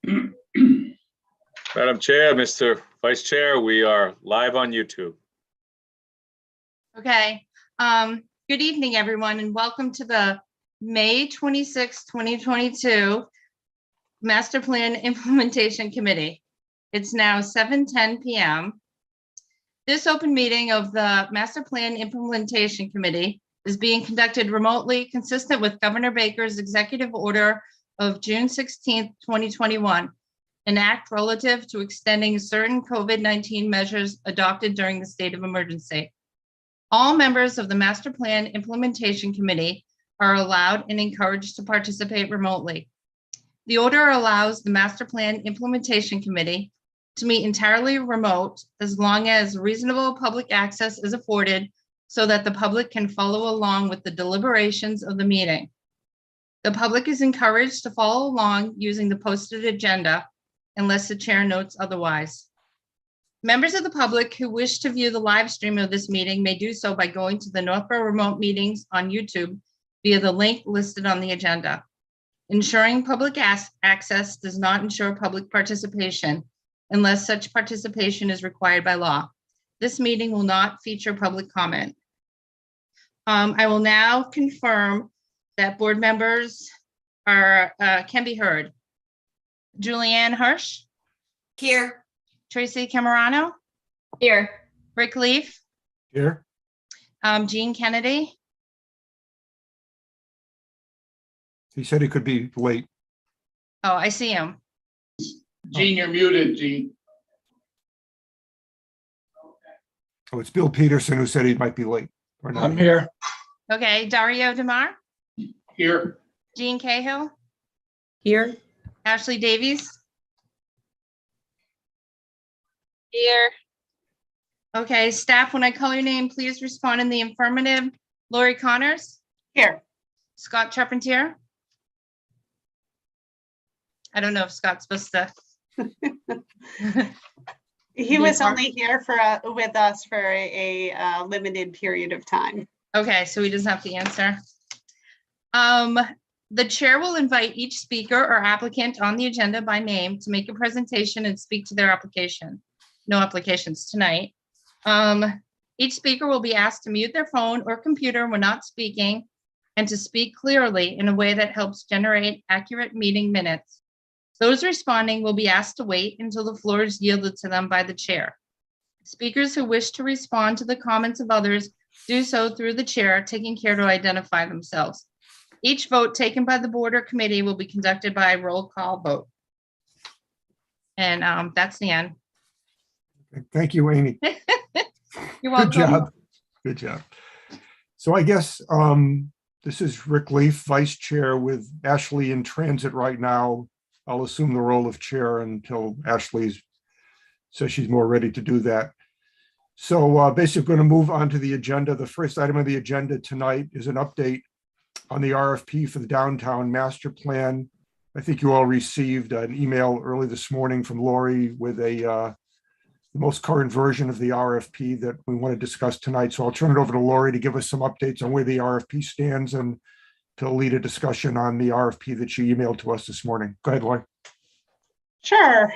Madam Chair, Mr. Vice Chair, we are live on YouTube. Okay. Good evening, everyone, and welcome to the May 26, 2022 Master Plan Implementation Committee. It's now 7:10 p.m. This open meeting of the Master Plan Implementation Committee is being conducted remotely, consistent with Governor Baker's executive order of June 16, 2021, an act relative to extending certain COVID-19 measures adopted during the state of emergency. All members of the Master Plan Implementation Committee are allowed and encouraged to participate remotely. The order allows the Master Plan Implementation Committee to meet entirely remote as long as reasonable public access is afforded so that the public can follow along with the deliberations of the meeting. The public is encouraged to follow along using the posted agenda unless the chair notes otherwise. Members of the public who wish to view the live stream of this meeting may do so by going to the Northborough Remote Meetings on YouTube via the link listed on the agenda. Ensuring public access does not ensure public participation unless such participation is required by law. This meeting will not feature public comment. I will now confirm that board members can be heard. Julianne Hirsch. Here. Tracy Camerano. Here. Rick Leaf. Here. Gene Kennedy. He said he could be late. Oh, I see him. Gene, you're muted, Gene. Oh, it's Bill Peterson who said he might be late. Or not. I'm here. Okay, Dario DeMar. Here. Gene Cahill. Here. Ashley Davies. Here. Okay, staff, when I call your name, please respond in the affirmative. Lori Connors. Here. Scott Charpentier. I don't know if Scott's supposed to. He was only here for with us for a limited period of time. Okay, so he doesn't have to answer. The chair will invite each speaker or applicant on the agenda by name to make a presentation and speak to their application. No applications tonight. Each speaker will be asked to mute their phone or computer when not speaking and to speak clearly in a way that helps generate accurate meeting minutes. Those responding will be asked to wait until the floor is yielded to them by the chair. Speakers who wish to respond to the comments of others do so through the chair, taking care to identify themselves. Each vote taken by the board or committee will be conducted by a roll call vote. And that's the end. Thank you, Amy. You're welcome. Good job. Good job. So I guess this is Rick Leaf, Vice Chair, with Ashley in transit right now. I'll assume the role of chair until Ashley says she's more ready to do that. So basically going to move on to the agenda. The first item of the agenda tonight is an update on the RFP for the downtown master plan. I think you all received an email early this morning from Lori with the most current version of the RFP that we want to discuss tonight. So I'll turn it over to Lori to give us some updates on where the RFP stands and to lead a discussion on the RFP that she emailed to us this morning. Go ahead, Lori. Sure.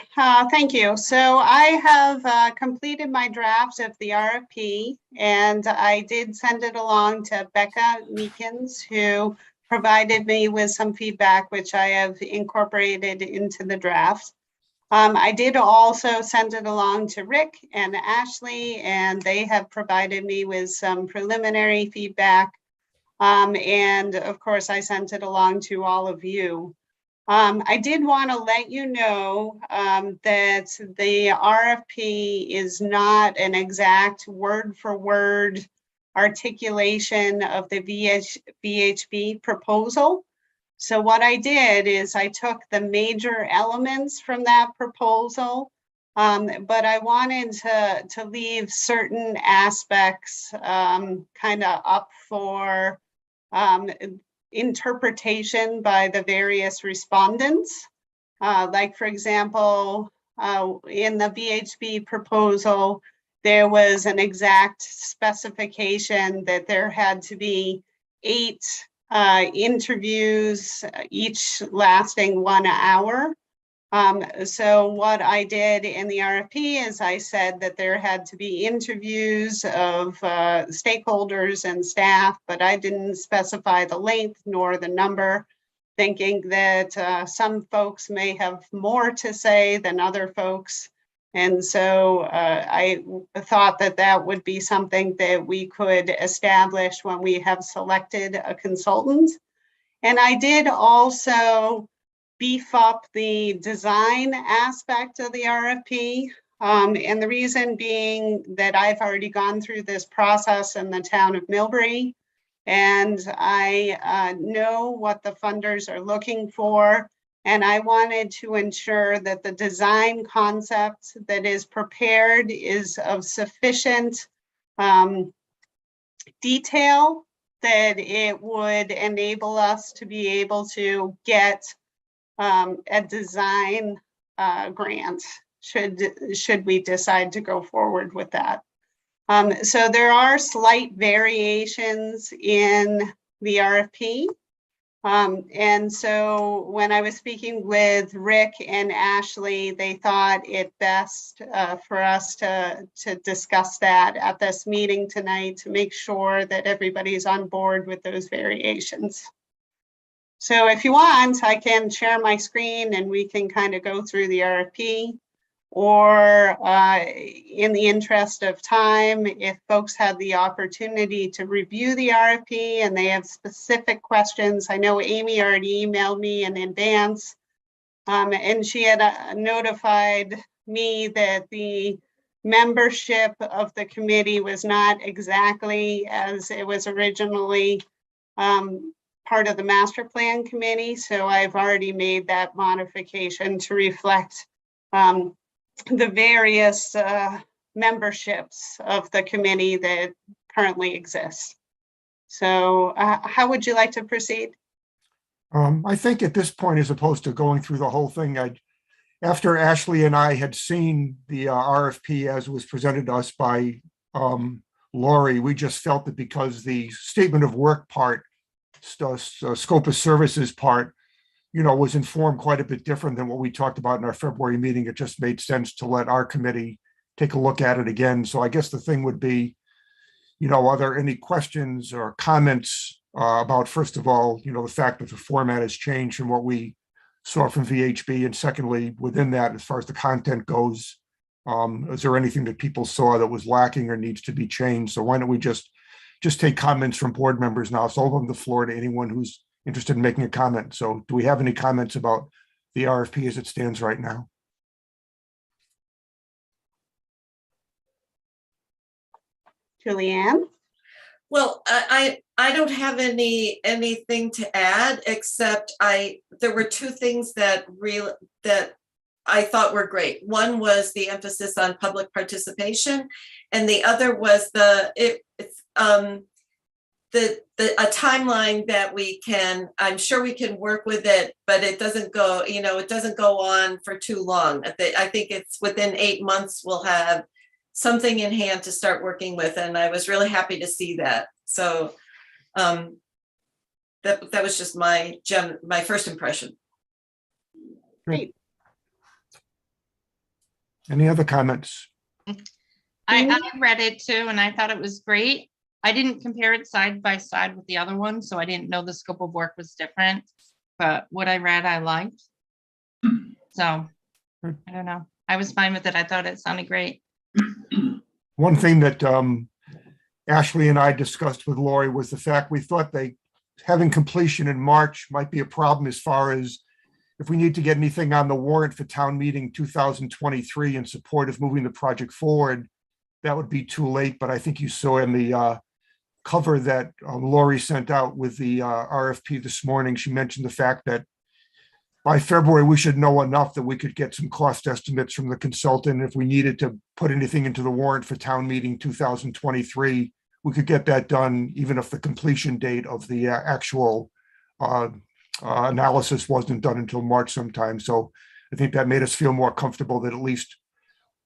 Thank you. So I have completed my draft of the RFP, and I did send it along to Becca Meekins, who provided me with some feedback, which I have incorporated into the draft. I did also send it along to Rick and Ashley, and they have provided me with some preliminary feedback. And of course, I sent it along to all of you. I did want to let you know that the RFP is not an exact word for word articulation of the VHB proposal. So what I did is I took the major elements from that proposal, but I wanted to leave certain aspects kind of up for interpretation by the various respondents. Like, for example, in the VHB proposal, there was an exact specification that there had to be 8 interviews, each lasting 1 hour. So what I did in the RFP is I said that there had to be interviews of stakeholders and staff, but I didn't specify the length nor the number, thinking that some folks may have more to say than other folks. And so I thought that that would be something that we could establish when we have selected a consultant. And I did also beef up the design aspect of the RFP. And the reason being that I've already gone through this process in the town of Millbury, and I know what the funders are looking for. And I wanted to ensure that the design concept that is prepared is of sufficient detail that it would enable us to be able to get a design grant should we decide to go forward with that. So there are slight variations in the RFP. And so when I was speaking with Rick and Ashley, they thought it best for us to discuss that at this meeting tonight to make sure that everybody's on board with those variations. So if you want, I can share my screen and we can kind of go through the RFP. Or in the interest of time, if folks have the opportunity to review the RFP and they have specific questions, I know Amy already emailed me in advance, and she had notified me that the membership of the committee was not exactly as it was originally part of the master plan committee. So I've already made that modification to reflect the various memberships of the committee that currently exist. So how would you like to proceed? I think at this point, as opposed to going through the whole thing, after Ashley and I had seen the RFP as was presented to us by Lori, we just felt that because the statement of work part, scope of services part, was informed quite a bit different than what we talked about in our February meeting. It just made sense to let our committee take a look at it again. So I guess the thing would be, are there any questions or comments about, first of all, the fact that the format has changed from what we saw from VHB? And secondly, within that, as far as the content goes, is there anything that people saw that was lacking or needs to be changed? So why don't we just take comments from board members now? So I'll open the floor to anyone who's interested in making a comment. So do we have any comments about the RFP as it stands right now? Julianne? Well, I don't have anything to add, except there were two things that I thought were great. One was the emphasis on public participation, and the other was a timeline that I'm sure we can work with it, but it doesn't go, it doesn't go on for too long. I think it's within 8 months, we'll have something in hand to start working with. And I was really happy to see that. So that was just my first impression. Great. Any other comments? I read it too, and I thought it was great. I didn't compare it side by side with the other one, so I didn't know the scope of work was different, but what I read, I liked. So I don't know. I was fine with it. I thought it sounded great. One thing that Ashley and I discussed with Lori was the fact we thought having completion in March might be a problem as far as if we need to get anything on the warrant for town meeting 2023 in support of moving the project forward, that would be too late. But I think you saw in the cover that Lori sent out with the RFP this morning, she mentioned the fact that by February, we should know enough that we could get some cost estimates from the consultant. If we needed to put anything into the warrant for town meeting 2023, we could get that done, even if the completion date of the actual analysis wasn't done until March sometime. So I think that made us feel more comfortable that at least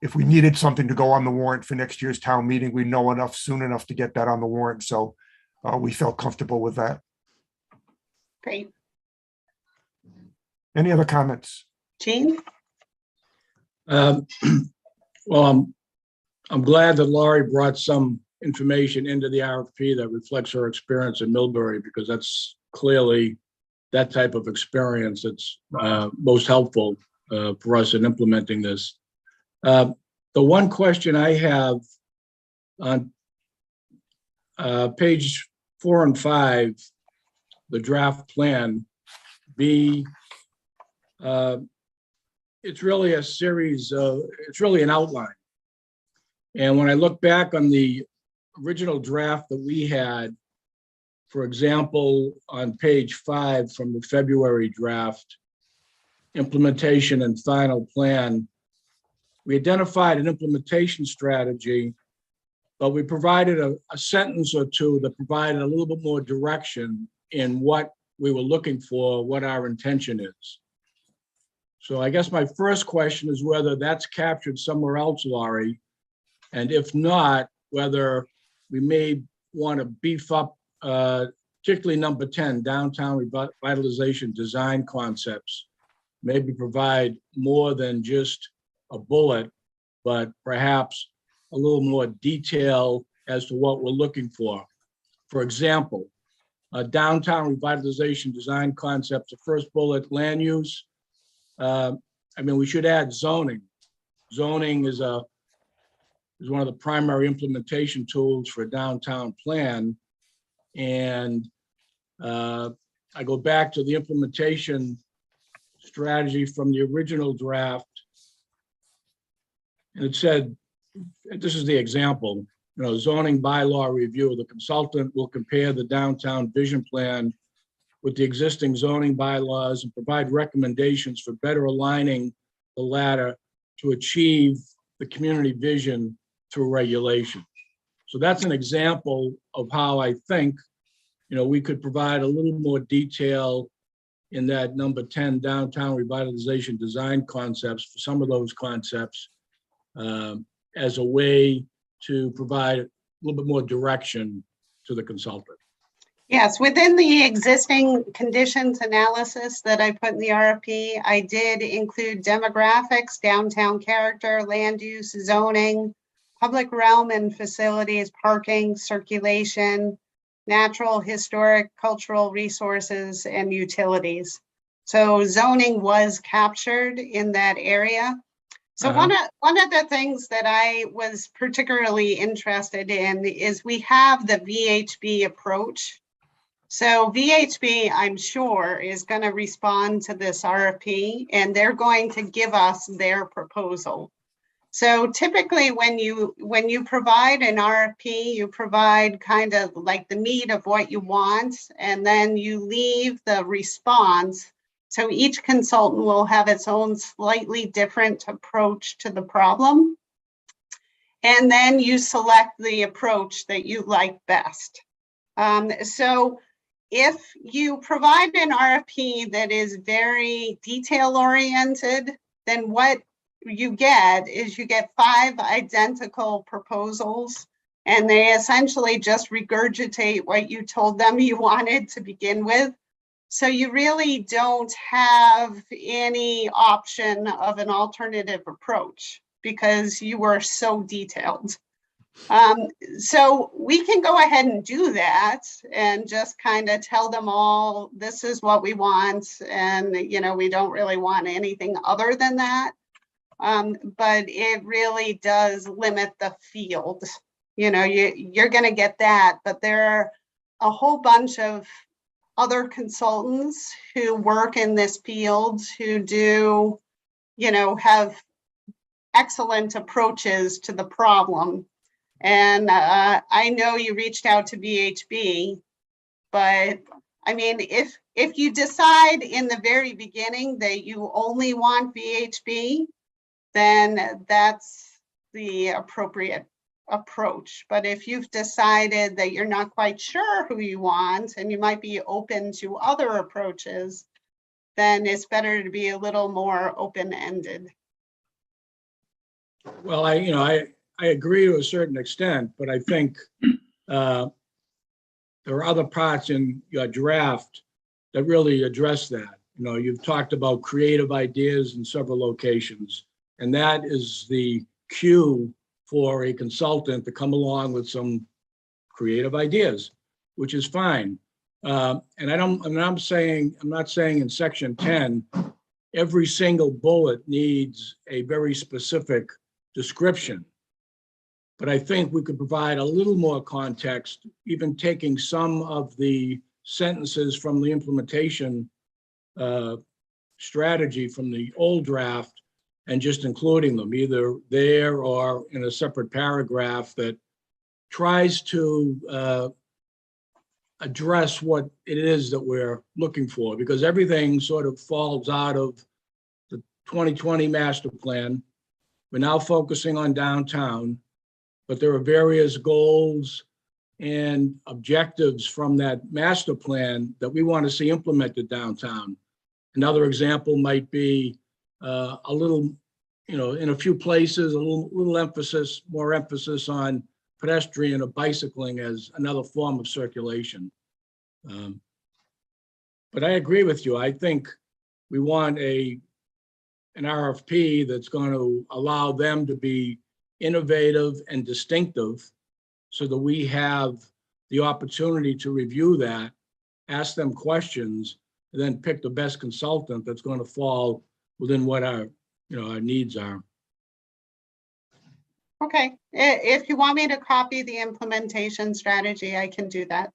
if we needed something to go on the warrant for next year's town meeting, we know enough soon enough to get that on the warrant. So we felt comfortable with that. Great. Any other comments? Jean? Um, Well, I'm glad that Laurie brought some information into the RFP that reflects her experience in Millbury, because that's clearly that type of experience that's most helpful for us in implementing this. The one question I have on page 4 and 5, the draft plan, it's really a series of, it's really an outline. And when I look back on the original draft that we had, for example, on page 5 from the February draft, implementation and final plan, we identified an implementation strategy, but we provided a sentence or two that provided a little bit more direction in what we were looking for, what our intention is. So I guess my first question is whether that's captured somewhere else, Laurie, and if not, whether we may want to beef up, particularly number 10, downtown revitalization design concepts, maybe provide more than just a bullet, but perhaps a little more detail as to what we're looking for. For example, downtown revitalization design concepts, the first bullet, land use. I mean, we should add zoning. Zoning is one of the primary implementation tools for a downtown plan. And I go back to the implementation strategy from the original draft. And it said, this is the example, zoning bylaw review. The consultant will compare the downtown vision plan with the existing zoning bylaws and provide recommendations for better aligning the latter to achieve the community vision through regulation. So that's an example of how I think, we could provide a little more detail in that number 10 downtown revitalization design concepts for some of those concepts as a way to provide a little bit more direction to the consultant. Yes, within the existing conditions analysis that I put in the RFP, I did include demographics, downtown character, land use, zoning, public realm and facilities, parking, circulation, natural, historic, cultural resources, and utilities. So zoning was captured in that area. So one of the things that I was particularly interested in is we have the VHB approach. So VHB, I'm sure, is going to respond to this RFP, and they're going to give us their proposal. So typically when you provide an RFP, you provide kind of like the meat of what you want, and then you leave the response. So each consultant will have its own slightly different approach to the problem. And then you select the approach that you like best. So if you provide an RFP that is very detail oriented, then what you get is you get 5 identical proposals, and they essentially just regurgitate what you told them you wanted to begin with. So you really don't have any option of an alternative approach because you were so detailed. So we can go ahead and do that and just kind of tell them all, this is what we want. And, we don't really want anything other than that. But it really does limit the field. You're going to get that, but there are a whole bunch of other consultants who work in this field who do, have excellent approaches to the problem. And I know you reached out to VHB, but I mean, if you decide in the very beginning that you only want VHB, then that's the appropriate approach. But if you've decided that you're not quite sure who you want and you might be open to other approaches, then it's better to be a little more open-ended. Well, I agree to a certain extent, but I think there are other parts in your draft that really address that. You've talked about creative ideas in several locations, And that is the cue for a consultant to come along with some creative ideas, which is fine. And I'm not saying in section 10, every single bullet needs a very specific description. But I think we could provide a little more context, even taking some of the sentences from the implementation strategy from the old draft and just including them either there or in a separate paragraph that tries to address what it is that we're looking for, because everything sort of falls out of the 2020 master plan. We're now focusing on downtown, but there are various goals and objectives from that master plan that we want to see implemented downtown. Another example might be a little, in a few places, a little emphasis, more emphasis on pedestrian or bicycling as another form of circulation. But I agree with you. I think we want an RFP that's going to allow them to be innovative and distinctive so that we have the opportunity to review that, ask them questions, and then pick the best consultant that's going to fall within what our needs are. Okay, if you want me to copy the implementation strategy, I can do that.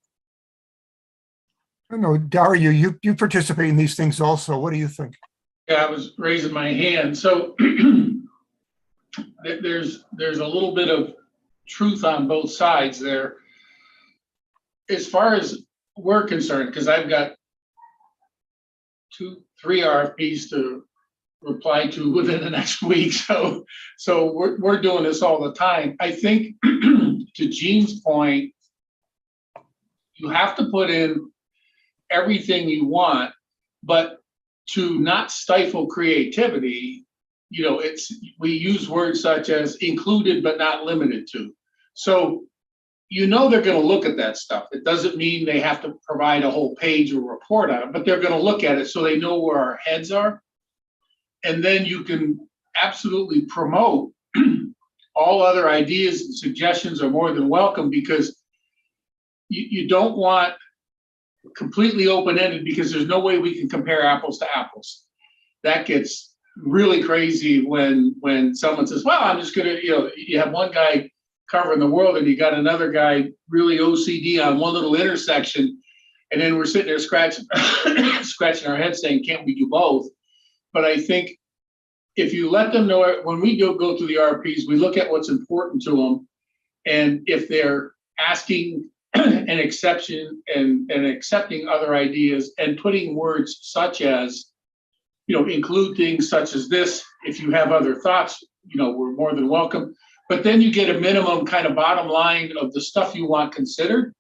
I don't know, Dario, you participate in these things also. What do you think? Yeah, I was raising my hand. So there's a little bit of truth on both sides there. As far as we're concerned, because I've got 2-3 RFPs to reply to within the next week. So we're doing this all the time. I think to Gene's point, you have to put in everything you want, but to not stifle creativity, we use words such as included but not limited to. So they're going to look at that stuff. It doesn't mean they have to provide a whole page or report on it, but they're going to look at it so they know where our heads are. And then you can absolutely promote all other ideas and suggestions are more than welcome, because you don't want completely open-ended, because there's no way we can compare apples to apples. That gets really crazy when someone says, well, I'm just going to, you have one guy covering the world and you got another guy really OCD on one little intersection. And then we're sitting there scratching our heads saying, can't we do both? But I think if you let them know, when we go through the RFPs, we look at what's important to them. And if they're asking an exception and accepting other ideas and putting words such as, include things such as this, if you have other thoughts, we're more than welcome. But then you get a minimum kind of bottom line of the stuff you want considered.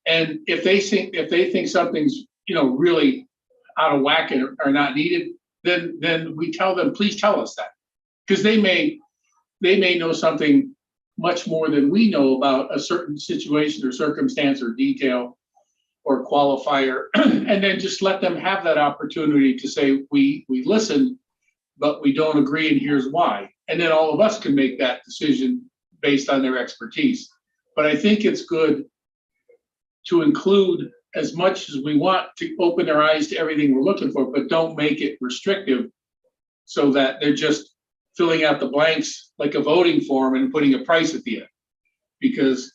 And if they think something's, really out of whack or not needed, then we tell them, please tell us that. Because they may know something much more than we know about a certain situation or circumstance or detail or qualifier. And then just let them have that opportunity to say, we listen, but we don't agree, and here's why. And then all of us can make that decision based on their expertise. But I think it's good to include as much as we want to open their eyes to everything we're looking for, but don't make it restrictive so that they're just filling out the blanks like a voting form and putting a price at the end. Because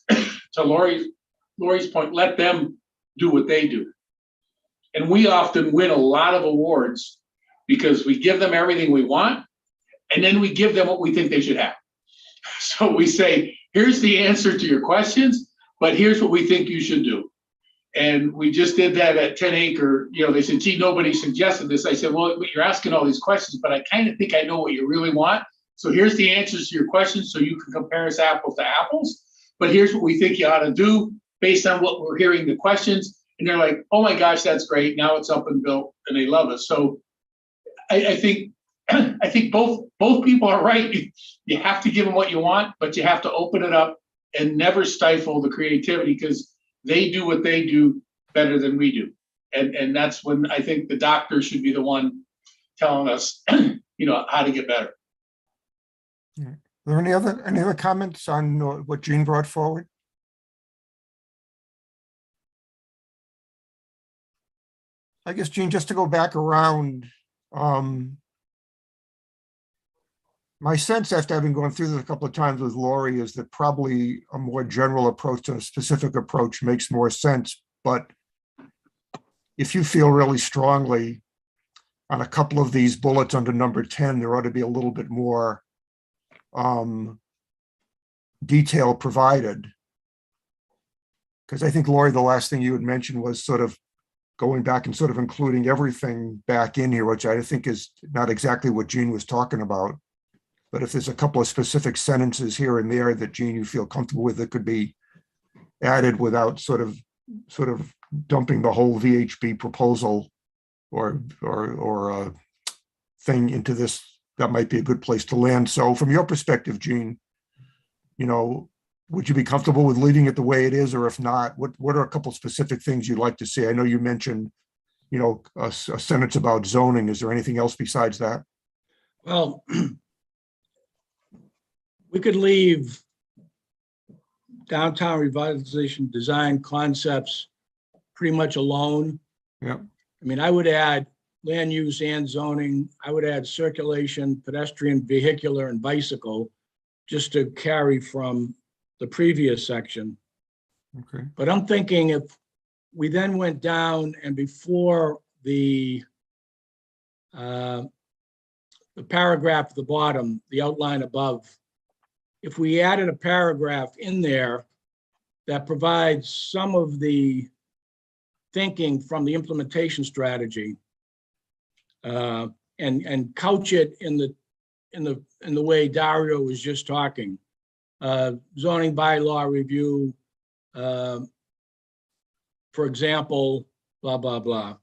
to Lori's point, let them do what they do. And we often win a lot of awards because we give them everything we want, and then we give them what we think they should have. So we say, here's the answer to your questions, but here's what we think you should do. And we just did that at 10 Acre. They said, gee, nobody suggested this. I said, well, you're asking all these questions, but I kind of think I know what you really want. So here's the answers to your questions so you can compare us apples to apples. But here's what we think you ought to do based on what we're hearing the questions. And they're like, oh my gosh, that's great. Now it's up and built, and they love us. So I think both people are right. You have to give them what you want, but you have to open it up and never stifle the creativity, because they do what they do better than we do. And that's when I think the doctor should be the one telling us, how to get better. Are there any other comments on what Jean brought forward? I guess, Jean, just to go back around, my sense after having gone through this a couple of times with Lori is that probably a more general approach to a specific approach makes more sense. But if you feel really strongly on a couple of these bullets under number 10, there ought to be a little bit more detail provided. Because I think, Lori, the last thing you had mentioned was sort of going back and sort of including everything back in here, which I think is not exactly what Jean was talking about. But if there's a couple of specific sentences here and there that, Jean, you feel comfortable with, that could be added without sort of dumping the whole VHB proposal or thing into this, that might be a good place to land. So from your perspective, Jean, would you be comfortable with leaving it the way it is? Or if not, what are a couple specific things you'd like to see? I know you mentioned, a sentence about zoning. Is there anything else besides that? Well, we could leave downtown revitalization design concepts pretty much alone. Yeah. I mean, I would add land use and zoning. I would add circulation, pedestrian, vehicular, and bicycle, just to carry from the previous section. Okay. But I'm thinking if we then went down and before the paragraph at the bottom, the outline above, if we added a paragraph in there that provides some of the thinking from the implementation strategy, and couch it in the way Dario was just talking, zoning bylaw review, for example, blah, blah, blah,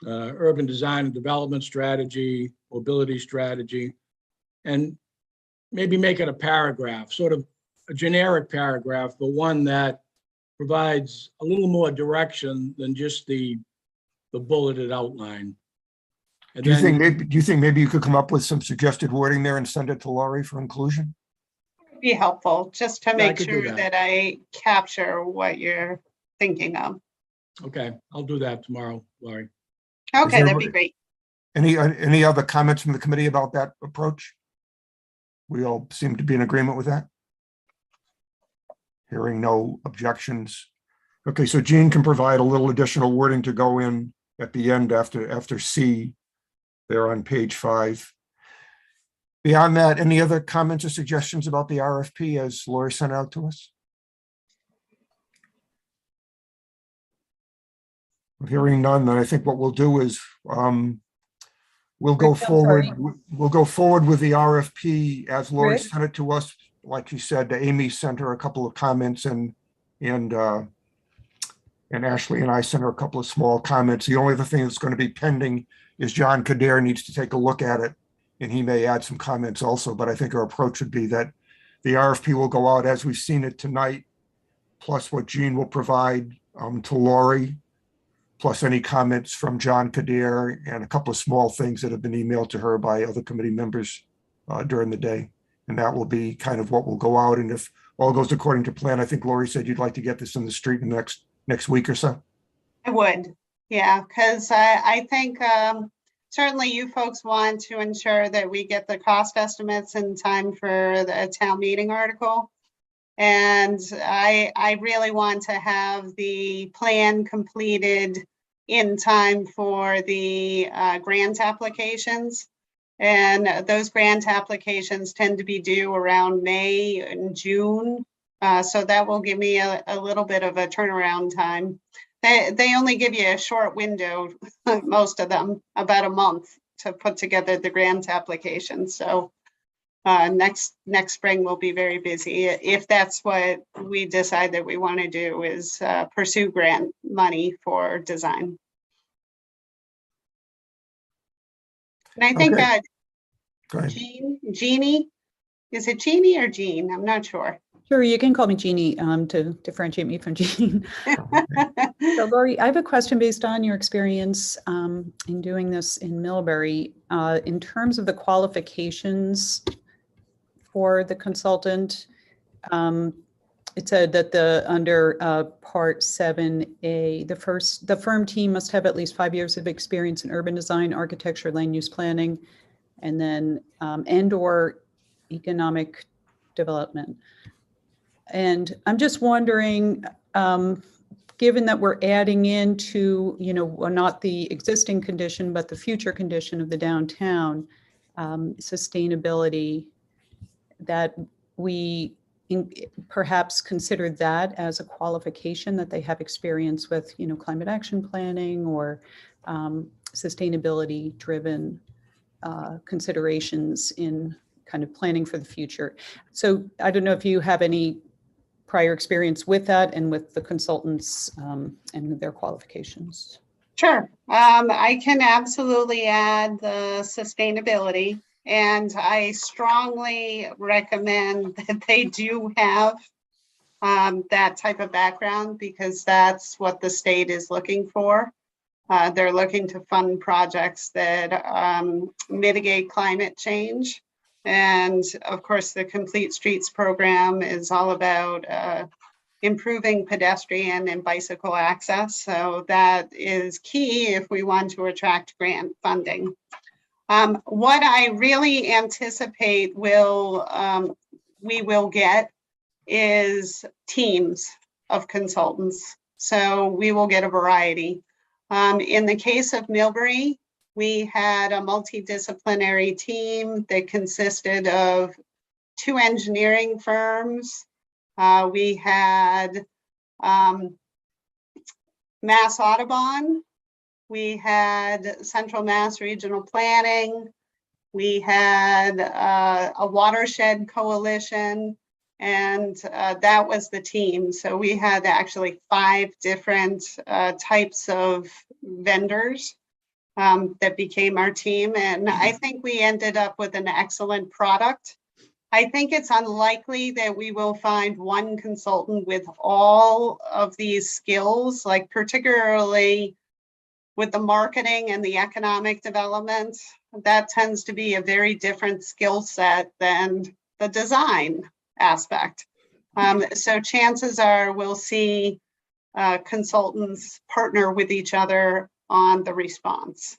urban design and development strategy, mobility strategy, and maybe make it a paragraph, sort of a generic paragraph, but one that provides a little more direction than just the bulleted outline. And Do you then, think maybe you could come up with some suggested wording there and send it to Lori for inclusion? Be helpful, just to I make could do sure that. that I capture what you're thinking of. okay, I'll do that tomorrow, Laurie. Okay, there- that'd be great. Any other comments from the committee about that approach? We all seem to be in agreement with that. Hearing no objections. Okay, so Jean can provide a little additional wording to go in at the end after C there on page 5. Beyond that, any other comments or suggestions about the RFP as Lori sent out to us? Hearing none, then I think what we'll do is we'll go Rick, I'm forward. sorry. We'll go forward with the RFP as Lori Rick? sent it to us. Like you said, Amy sent her a couple of comments and Ashley and I sent her a couple of small comments. The only other thing that's going to be pending is John Kader needs to take a look at it, and he may add some comments also. But I think our approach would be that the RFP will go out as we've seen it tonight, plus what Jean will provide to Lori, plus any comments from John Kader and a couple of small things that have been emailed to her by other committee members during the day. And that will be kind of what will go out. And if all goes according to plan, I think Lori said you'd like to get this in the street in the next week or so. I would, yeah, because I think certainly you folks want to ensure that we get the cost estimates in time for the town meeting article. And I really want to have the plan completed in time for the grant applications. And those grant applications tend to be due around May and June. So that will give me a little bit of a turnaround time. They only give you a short window, most of them, about a month to put together the grant application. So next spring will be very busy if that's what we decide that we want to do, is pursue grant money for design. And I think Okay. Go ahead. Jeannie, is it Jeannie or Jean? I'm not sure. Sure, you can call me Jeannie to differentiate me from Jean. So Lori, I have a question based on your experience in doing this in Millbury. In terms of the qualifications for the consultant. It said that under Part 7A, the firm team must have at least 5 years of experience in urban design, architecture, land use planning, and then and/or economic development. And I'm just wondering, given that we're adding into, not the existing condition, but the future condition of the downtown, sustainability, that we perhaps consider that as a qualification, that they have experience with, climate action planning or sustainability driven considerations in kind of planning for the future. So I don't know if you have any prior experience with that and with the consultants and their qualifications. Sure. I can absolutely add the sustainability, and I strongly recommend that they do have that type of background, because that's what the state is looking for. They're looking to fund projects that mitigate climate change. And of course, the Complete Streets program is all about improving pedestrian and bicycle access. So that is key if we want to attract grant funding. What I really anticipate we will get is teams of consultants. So we will get a variety. In the case of Millbury, we had a multidisciplinary team that consisted of 2 engineering firms. We had Mass Audubon. We had Central Mass Regional Planning. We had a watershed coalition, and that was the team. So we had actually 5 different types of vendors that became our team. And I think we ended up with an excellent product. I think it's unlikely that we will find one consultant with all of these skills, like particularly with the marketing and the economic development. That tends to be a very different skill set than the design aspect. So chances are we'll see consultants partner with each other on the response.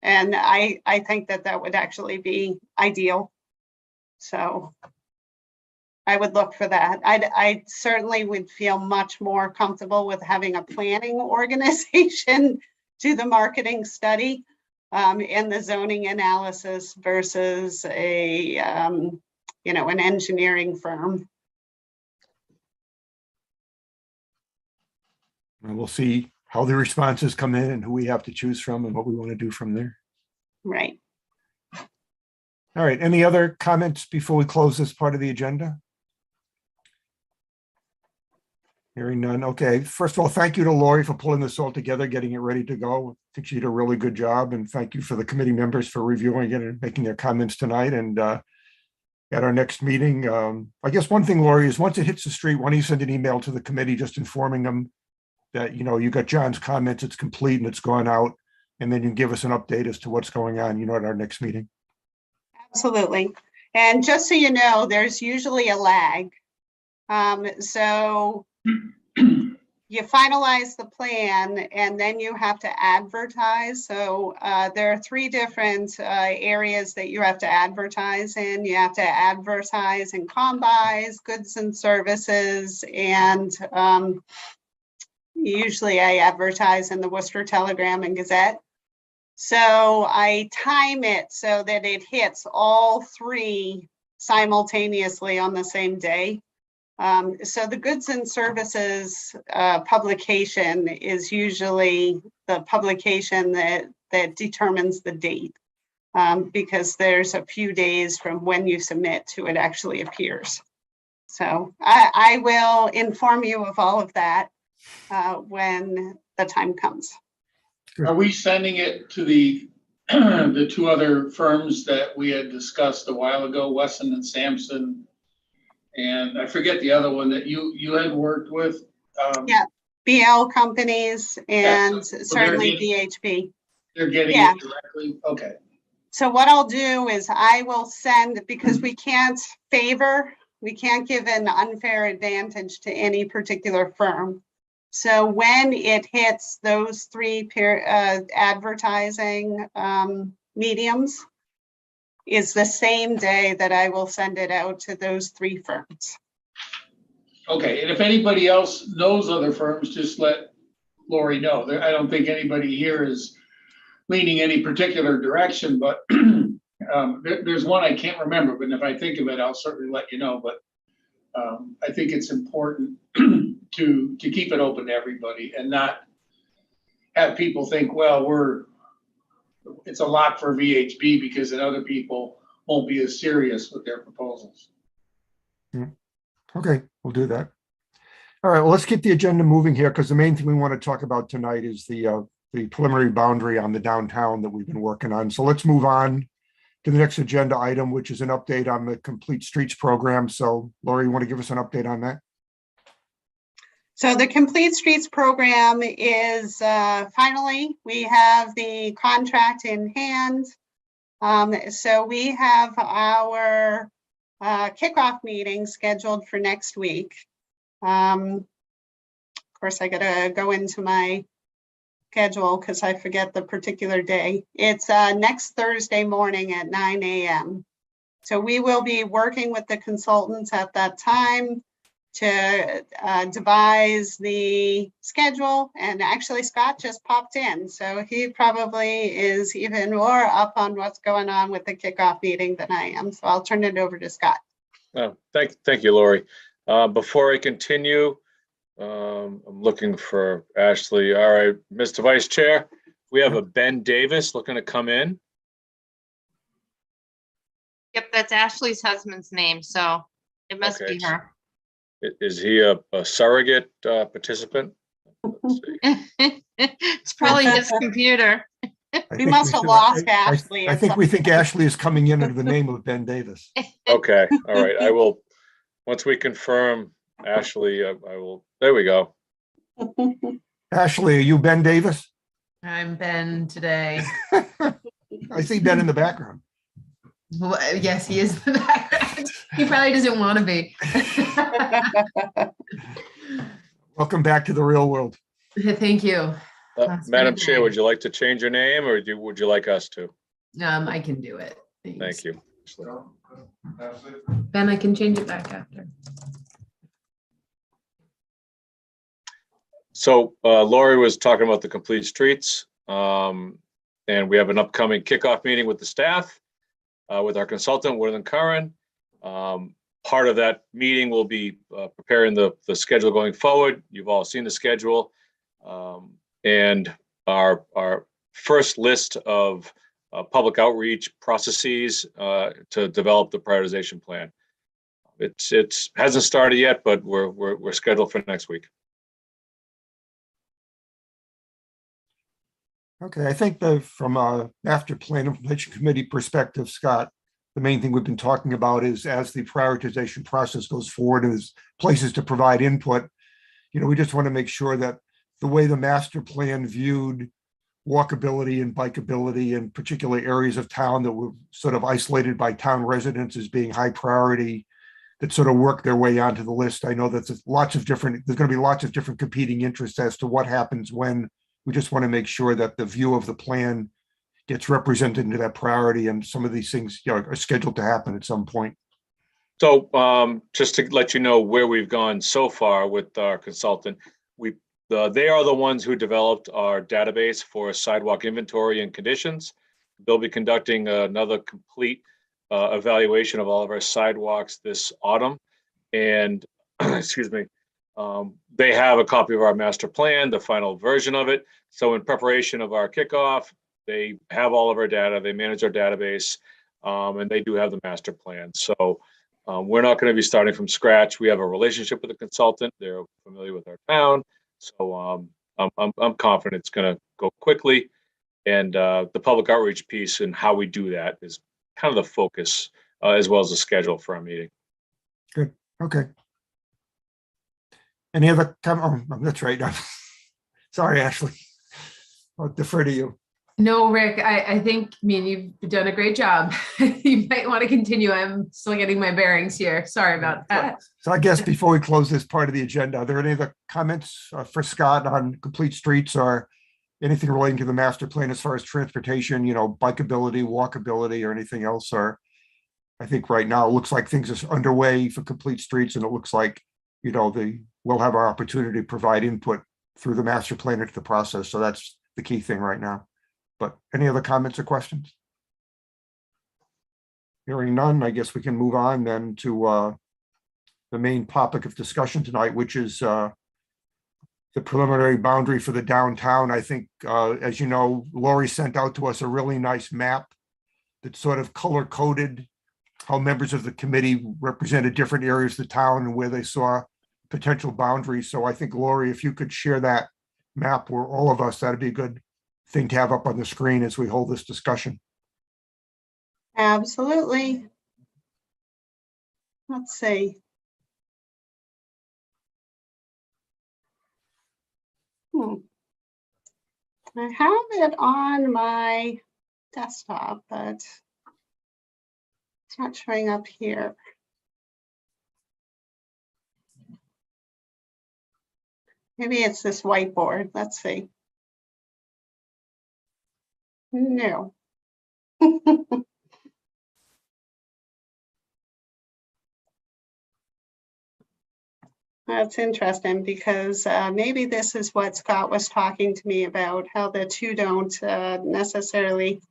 And I think that would actually be ideal. So I would look for that. I certainly would feel much more comfortable with having a planning organization do the marketing study and the zoning analysis versus an engineering firm. And we'll see how the responses come in and who we have to choose from and what we want to do from there. Right. All right, any other comments before we close this part of the agenda? Hearing none. Okay, first of all, thank you to Lori for pulling this all together, getting it ready to go. I think she did a really good job, and thank you for the committee members for reviewing it and making their comments tonight. And at our next meeting, I guess one thing, Lori, is once it hits the street, why don't you send an email to the committee just informing them that, you got John's comments, it's complete and it's gone out, and then you can give us an update as to what's going on, at our next meeting. Absolutely. And just so you know, there's usually a lag. So you finalize the plan and then you have to advertise. So there are 3 different areas that you have to advertise in. You have to advertise in combis, goods and services, and usually I advertise in the Worcester Telegram and Gazette. So I time it so that it hits all 3 simultaneously on the same day. So the goods and services publication is usually the publication that determines the date, because there's a few days from when you submit to it actually appears. So I will inform you of all of that when the time comes. Are we sending it to the 2 other firms that we had discussed a while ago, Wesson and Sampson? And I forget the other one that you had worked with. Yeah, BL companies and so certainly BHP. They're getting Yeah. it directly? Okay. So what I'll do is I will send, because we can't give an unfair advantage to any particular firm. So when it hits those three advertising mediums is the same day that I will send it out to those three firms. Okay, and if anybody else knows other firms, just let Lori know. I don't think anybody here is leaning any particular direction, but there's one I can't remember, but if I think of it, I'll certainly let you know. But I think it's important to keep it open to everybody and not have people think, well, it's a lock for VHB because then other people won't be as serious with their proposals. Okay, we'll do that. All right, well, let's get the agenda moving here because the main thing we want to talk about tonight is the preliminary boundary on the downtown that we've been working on. So let's move on to the next agenda item, which is an update on the Complete Streets program. So Lori, you want to give us an update on that? So the Complete Streets program is finally, we have the contract in hand. So we have our kickoff meeting scheduled for next week. Of course, I gotta go into my schedule because I forget the particular day. It's next Thursday morning at 9 a.m. So we will be working with the consultants at that time to devise the schedule. And actually Scott just popped in, so he probably is even more up on what's going on with the kickoff meeting than I am. So I'll turn it over to Scott. Oh, thank you, Lori. Before I continue, I'm looking for Ashley. All right, Mr. Vice Chair, we have a Ben Davis looking to come in. Yep, that's Ashley's husband's name, so it must Okay. be her. Is he a surrogate participant? Let's see. It's probably his computer. We must have lost Ashley. I think we think Ashley is coming in under the name of Ben Davis. Okay, all right. I will, once we confirm Ashley, I will, there we go. Ashley, are you Ben Davis? I'm Ben today. I see Ben in the background. Well, yes, he is in the background. He probably doesn't want to be. Welcome back to the real world. Thank you. That's Madam been a Chair, day. would you like to change your name or would you like us to? I can do it. Thank Thanks. you. Ben, I can change it back after. So Lori was talking about the Complete Streets. And we have an upcoming kickoff meeting with the staff, with our consultant, Woodland Curran. Part of that meeting will be preparing the schedule going forward. You've all seen the schedule. And our first list of public outreach processes to develop the prioritization plan. It's hasn't started yet, but we're scheduled for next week. Okay, I think from a master plan implementation committee perspective, Scott, the main thing we've been talking about is as the prioritization process goes forward and there's places to provide input, we just want to make sure that the way the master plan viewed walkability and bikeability in particular areas of town that were sort of isolated by town residents as being high priority, that sort of work their way onto the list. I know that there's going to be lots of different competing interests as to what happens when. We just want to make sure that the view of the plan gets represented into that priority, and some of these things are scheduled to happen at some point. So just to let you know where we've gone so far with our consultant, they are the ones who developed our database for sidewalk inventory and conditions. They'll be conducting another complete evaluation of all of our sidewalks this autumn. And excuse me, they have a copy of our master plan, the final version of it. So in preparation of our kickoff, they have all of our data, they manage our database, and they do have the master plan. So we're not going to be starting from scratch. We have a relationship with the consultant. They're familiar with our town. So I'm confident it's going to go quickly. And the public outreach piece and how we do that is kind of the focus, as well as the schedule for our meeting. Good. Okay. Any other comment? Oh, that's right. Sorry, Ashley. I'll defer to you. No, Rick, I think, I mean, you've done a great job. You might want to continue. I'm still getting my bearings here. Sorry about that. So I guess before we close this part of the agenda, are there any other comments for Scott on complete streets or anything relating to the master plan as far as transportation, bikeability, walkability, or anything else? Or I think right now it looks like things are underway for complete streets, and it looks like, we'll have our opportunity to provide input through the master plan into the process. So that's the key thing right now. But any other comments or questions? Hearing none, I guess we can move on then to the main topic of discussion tonight, which is the preliminary boundary for the downtown. I think, as you know, Lori sent out to us a really nice map that sort of color coded how members of the committee represented different areas of the town and where they saw potential boundaries. So I think, Lori, if you could share that map with all of us, that'd be a good thing to have up on the screen as we hold this discussion. Absolutely. Let's see. I have it on my desktop, but it's not showing up here. Maybe it's this whiteboard. Let's see. No. That's interesting because maybe this is what Scott was talking to me about, how the two don't necessarily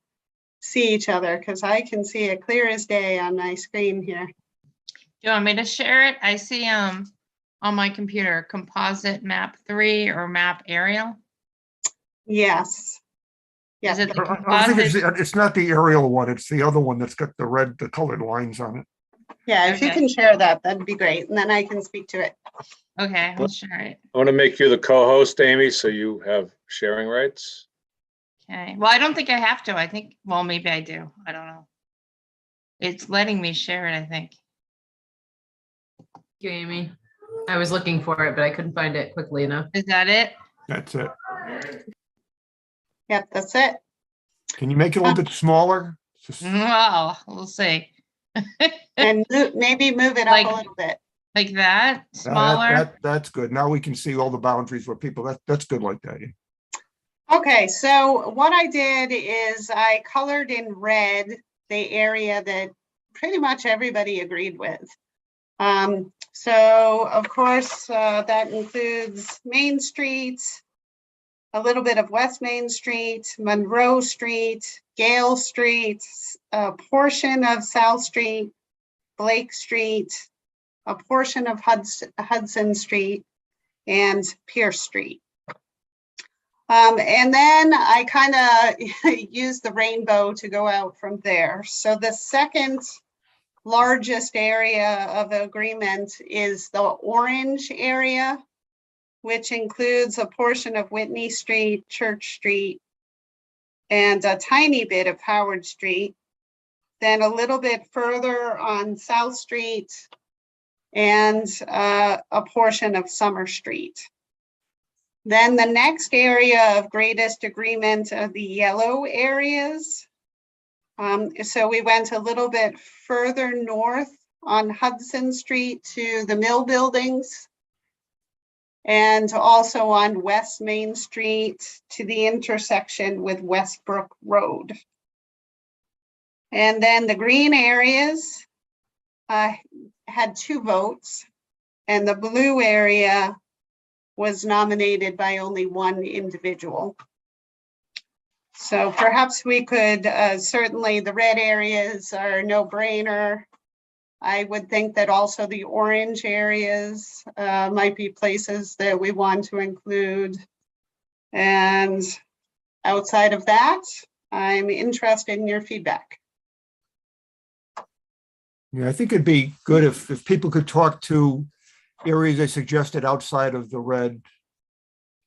see each other, because I can see it clear as day on my screen here. Do you want me to share it? I see on my computer, composite map 3 or map aerial. Yes. Is it the I think composite? it's not the aerial one, it's the other one that's got the colored lines on it. Yeah, if you Okay. can share that, that'd be great. And then I can speak to it. Okay, I'll share it. I want to make you the co-host, Amy, so you have sharing rights. Okay, well, I don't think I have to. I think, well, maybe I do. I don't know. It's letting me share it, I think. Thank you, Amy. I was looking for it, but I couldn't find it quickly enough. Is that it? That's it. Yep, that's it. Can you make it a little bit smaller? Just- Well, we'll see. And maybe move it up Like- a little bit. Like that, smaller? That's good. Now we can see all the boundaries where people, that's good like that. Yeah. Okay, so what I did is I colored in red the area that pretty much everybody agreed with. So of course, that includes Main Street, a little bit of West Main Street, Monroe Street, Gale Street, a portion of South Street, Blake Street, a portion of Hudson Street, and Pierce Street. And then I kind of used the rainbow to go out from there. So the second largest area of agreement is the orange area, which includes a portion of Whitney Street, Church Street, and a tiny bit of Howard Street. Then a little bit further on South Street and a portion of Summer Street. Then the next area of greatest agreement are the yellow areas. So we went a little bit further north on Hudson Street to the mill buildings, and also on West Main Street to the intersection with Westbrook Road. And then the green areas had 2 votes, and the blue area was nominated by only 1 individual. So perhaps we could, certainly the red areas are a no-brainer. I would think that also the orange areas might be places that we want to include. And outside of that, I'm interested in your feedback. Yeah, I think it'd be good if people could talk to areas they suggested outside of the red,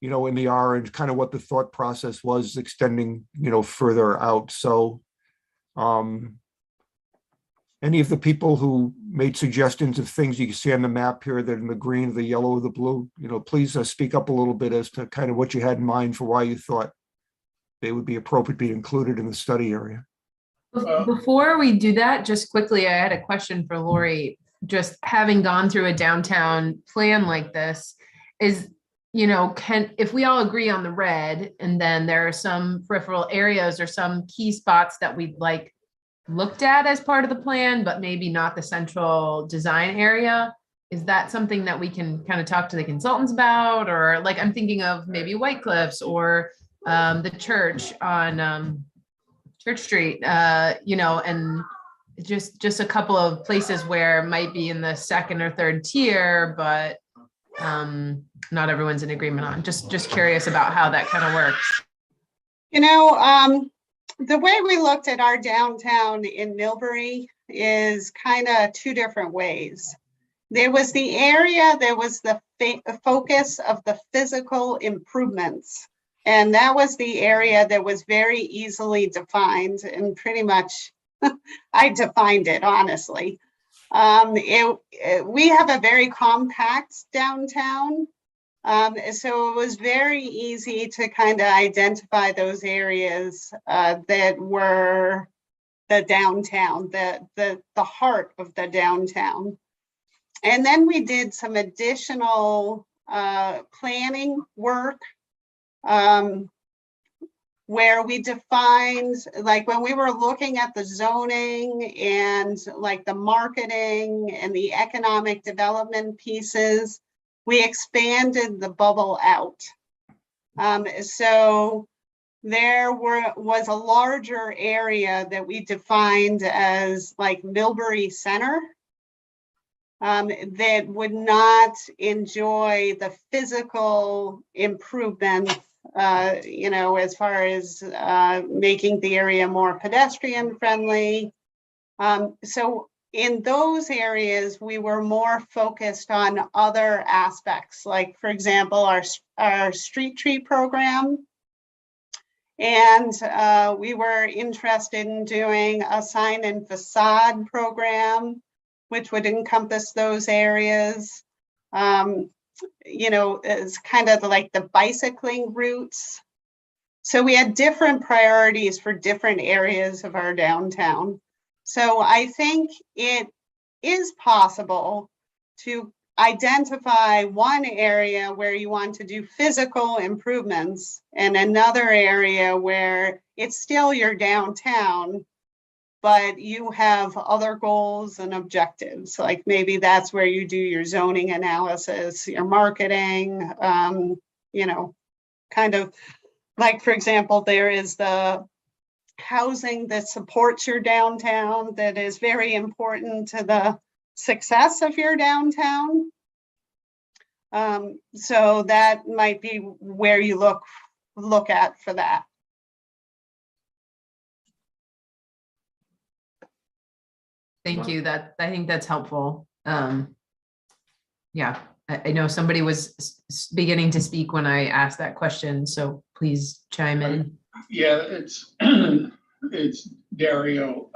in the orange, kind of what the thought process was extending, further out. So any of the people who made suggestions of things you can see on the map here that in the green, the yellow, the blue, please speak up a little bit as to kind of what you had in mind for why you thought they would be appropriate to be included in the study area. Before we do that, just quickly, I had a question for Lori. Just having gone through a downtown plan like this, is, if we all agree on the red, and then there are some peripheral areas or some key spots that we'd like looked at as part of the plan, but maybe not the central design area, is that something that we can kind of talk to the consultants about? Or like, I'm thinking of maybe White Cliffs or the church on Church Street, and just a couple of places where it might be in the second or third tier, but not everyone's in agreement on. Just curious about how that kind of works. The way we looked at our downtown in Millbury is kind of two different ways. There was the area, there was the focus of the physical improvements. And that was the area that was very easily defined, and pretty much I defined it, honestly. We have a very compact downtown. So it was very easy to kind of identify those areas that were the downtown, the heart of the downtown. And then we did some additional planning work where we defined, like when we were looking at the zoning and like the marketing and the economic development pieces, we expanded the bubble out. So there was a larger area that we defined as like Millbury Center that would not enjoy the physical improvement, as far as making the area more pedestrian friendly. So in those areas, we were more focused on other aspects, like, for example, our street tree program. And we were interested in doing a sign and facade program, which would encompass those areas. It's kind of like the bicycling routes. So we had different priorities for different areas of our downtown. So I think it is possible to identify one area where you want to do physical improvements and another area where it's still your downtown, but you have other goals and objectives. Like maybe that's where you do your zoning analysis, your marketing, kind of like, for example, there is the housing that supports your downtown that is very important to the success of your downtown. So that might be where you look at for that. Thank you. I think that's helpful. Yeah, I know somebody was beginning to speak when I asked that question, so please chime in. Yeah, it's Dario.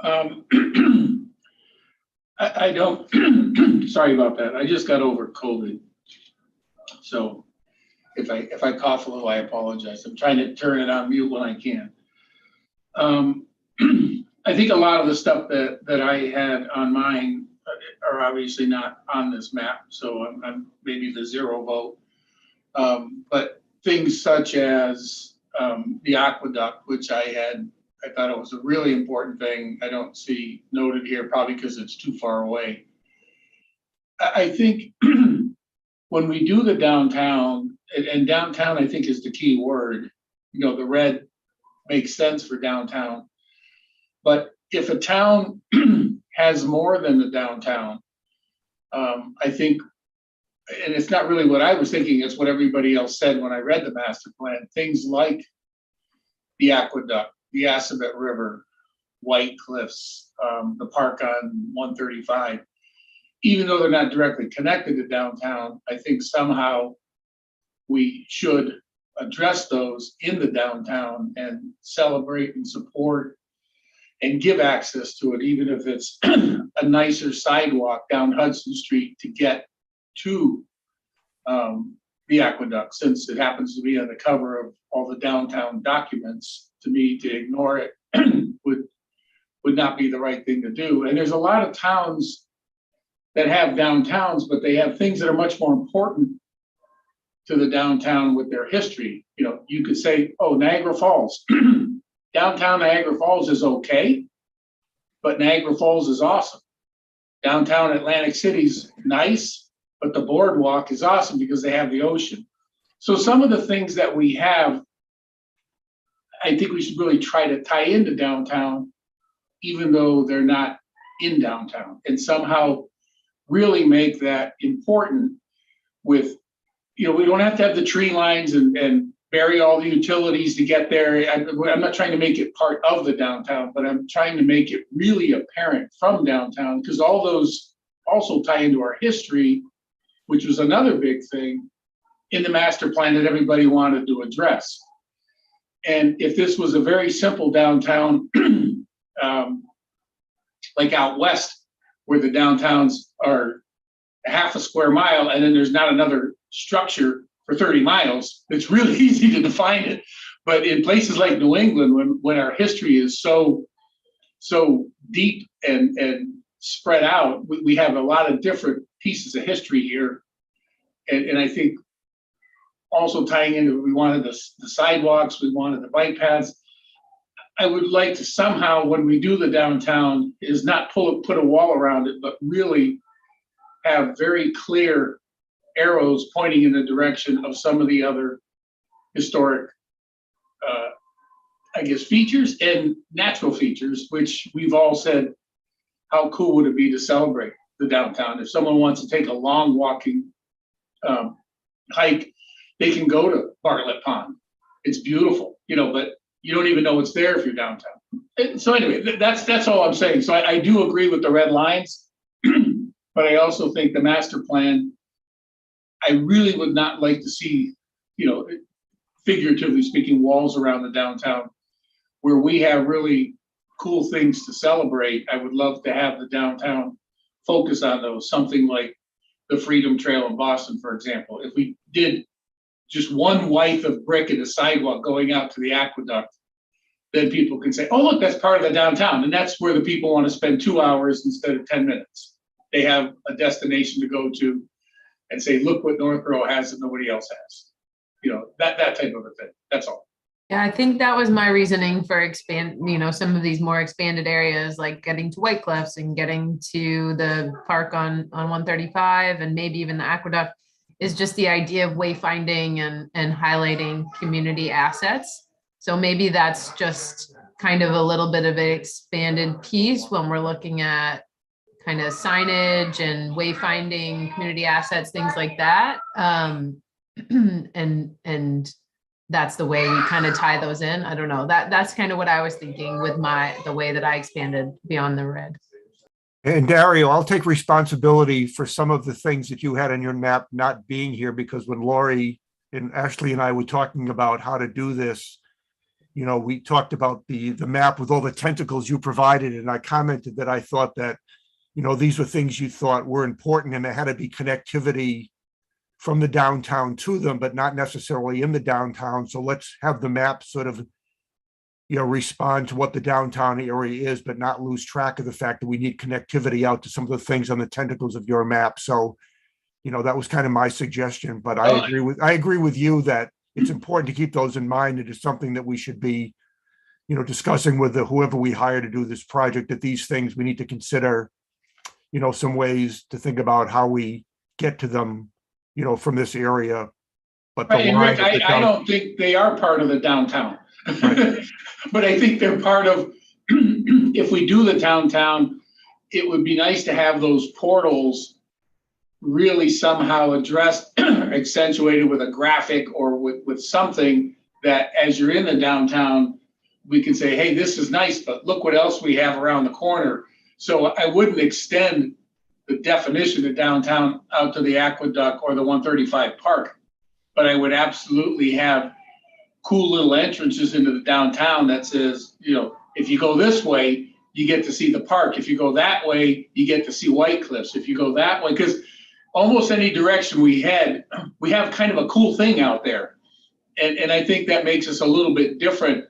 I don't, sorry about that. I just got over COVID. So if I cough a little, I apologize. I'm trying to turn it on mute when I can. I think a lot of the stuff that I had on mine are obviously not on this map, so I'm maybe the 0 vote. But things such as the aqueduct, which I thought it was a really important thing. I don't see noted here, probably because it's too far away. I think when we do the downtown, and downtown I think is the key word, the red makes sense for downtown. But if a town has more than the downtown, I think, and it's not really what I was thinking, it's what everybody else said when I read the master plan, things like the aqueduct, the Assabet River, White Cliffs, the park on 135, even though they're not directly connected to downtown, I think somehow we should address those in the downtown and celebrate and support and give access to it, even if it's a nicer sidewalk down Hudson Street to get to the aqueduct, since it happens to be on the cover of all the downtown documents. to me to ignore it would not be the right thing to do. And there's a lot of towns that have downtowns, but they have things that are much more important to the downtown with their history. You know, you could say, oh, Niagara Falls. Downtown Niagara Falls is okay, but Niagara Falls is awesome. Downtown Atlantic City's nice, but the boardwalk is awesome because they have the ocean. So some of the things that we have, I think we should really try to tie into downtown, even though they're not in downtown, and somehow really make that important with, you know, we don't have to have the tree lines and bury all the utilities to get there. I'm not trying to make it part of the downtown, but I'm trying to make it really apparent from downtown, because all those also tie into our history, which was another big thing in the master plan that everybody wanted to address. And if this was a very simple downtown, like out west, where the downtowns are half a square mile and then there's not another structure for 30 miles, it's really easy to define it. But in places like New England, when our history is so deep and spread out, we have a lot of different pieces of history here. And I think also tying into, we wanted the sidewalks, we wanted the bike paths. I would like to somehow, when we do the downtown, is not put a wall around it, but really have very clear arrows pointing in the direction of some of the other historic, I guess, features and natural features, which we've all said, how cool would it be to celebrate the downtown? If someone wants to take a long walking hike, they can go to Bartlett Pond. It's beautiful, you know, but you don't even know it's there if you're downtown. So anyway, that's all I'm saying. So I do agree with the red lines, but I also think the master plan, I really would not like to see, you know, figuratively speaking, walls around the downtown where we have really cool things to celebrate. I would love to have the downtown focus on those, something like the Freedom Trail in Boston, for example. If we did just one width of brick in the sidewalk going out to the aqueduct, then people can say, oh, look, that's part of the downtown. And that's where the people want to spend 2 hours instead of 10 minutes. They have a destination to go to and say, look what Northborough has that nobody else has. You know, that type of a thing. That's all. Yeah, I think that was my reasoning for some of these more expanded areas, like getting to White Cliffs and getting to the park on 135 and maybe even the aqueduct, is just the idea of wayfinding and highlighting community assets. So maybe that's just kind of a little bit of an expanded piece when we're looking at kind of signage and wayfinding, community assets, things like that. And that's the way we kind of tie those in. I don't know, that's kind of what I was thinking with the way that I expanded beyond the red. And Dario, I'll take responsibility for some of the things that you had on your map not being here, because when Lori and Ashley and I were talking about how to do this, you know, we talked about the map with all the tentacles you provided, and I commented that I thought that, you know, these were things you thought were important and there had to be connectivity from the downtown to them, but not necessarily in the downtown. So let's have the map sort of, you know, respond to what the downtown area is, but not lose track of the fact that we need connectivity out to some of the things on the tentacles of your map. So, you know, that was kind of my suggestion, but I agree with you that it's important to keep those in mind. It is something that we should be, you know, discussing with whoever we hire to do this project, that these things we need to consider, you know, some ways to think about how we get to them, you know, from this area. But Right, and Rick, I don't think they are part of the downtown. Right. But I think they're part of, if we do the downtown, it would be nice to have those portals really somehow addressed, accentuated with a graphic or with something that as you're in the downtown, we can say, hey, this is nice, but look what else we have around the corner. So I wouldn't extend the definition of downtown out to the aqueduct or the 135 park, but I would absolutely have cool little entrances into the downtown that says, you know, if you go this way, you get to see the park. If you go that way, you get to see White Cliffs. If you go that way, because almost any direction we head, we have kind of a cool thing out there. And I think that makes us a little bit different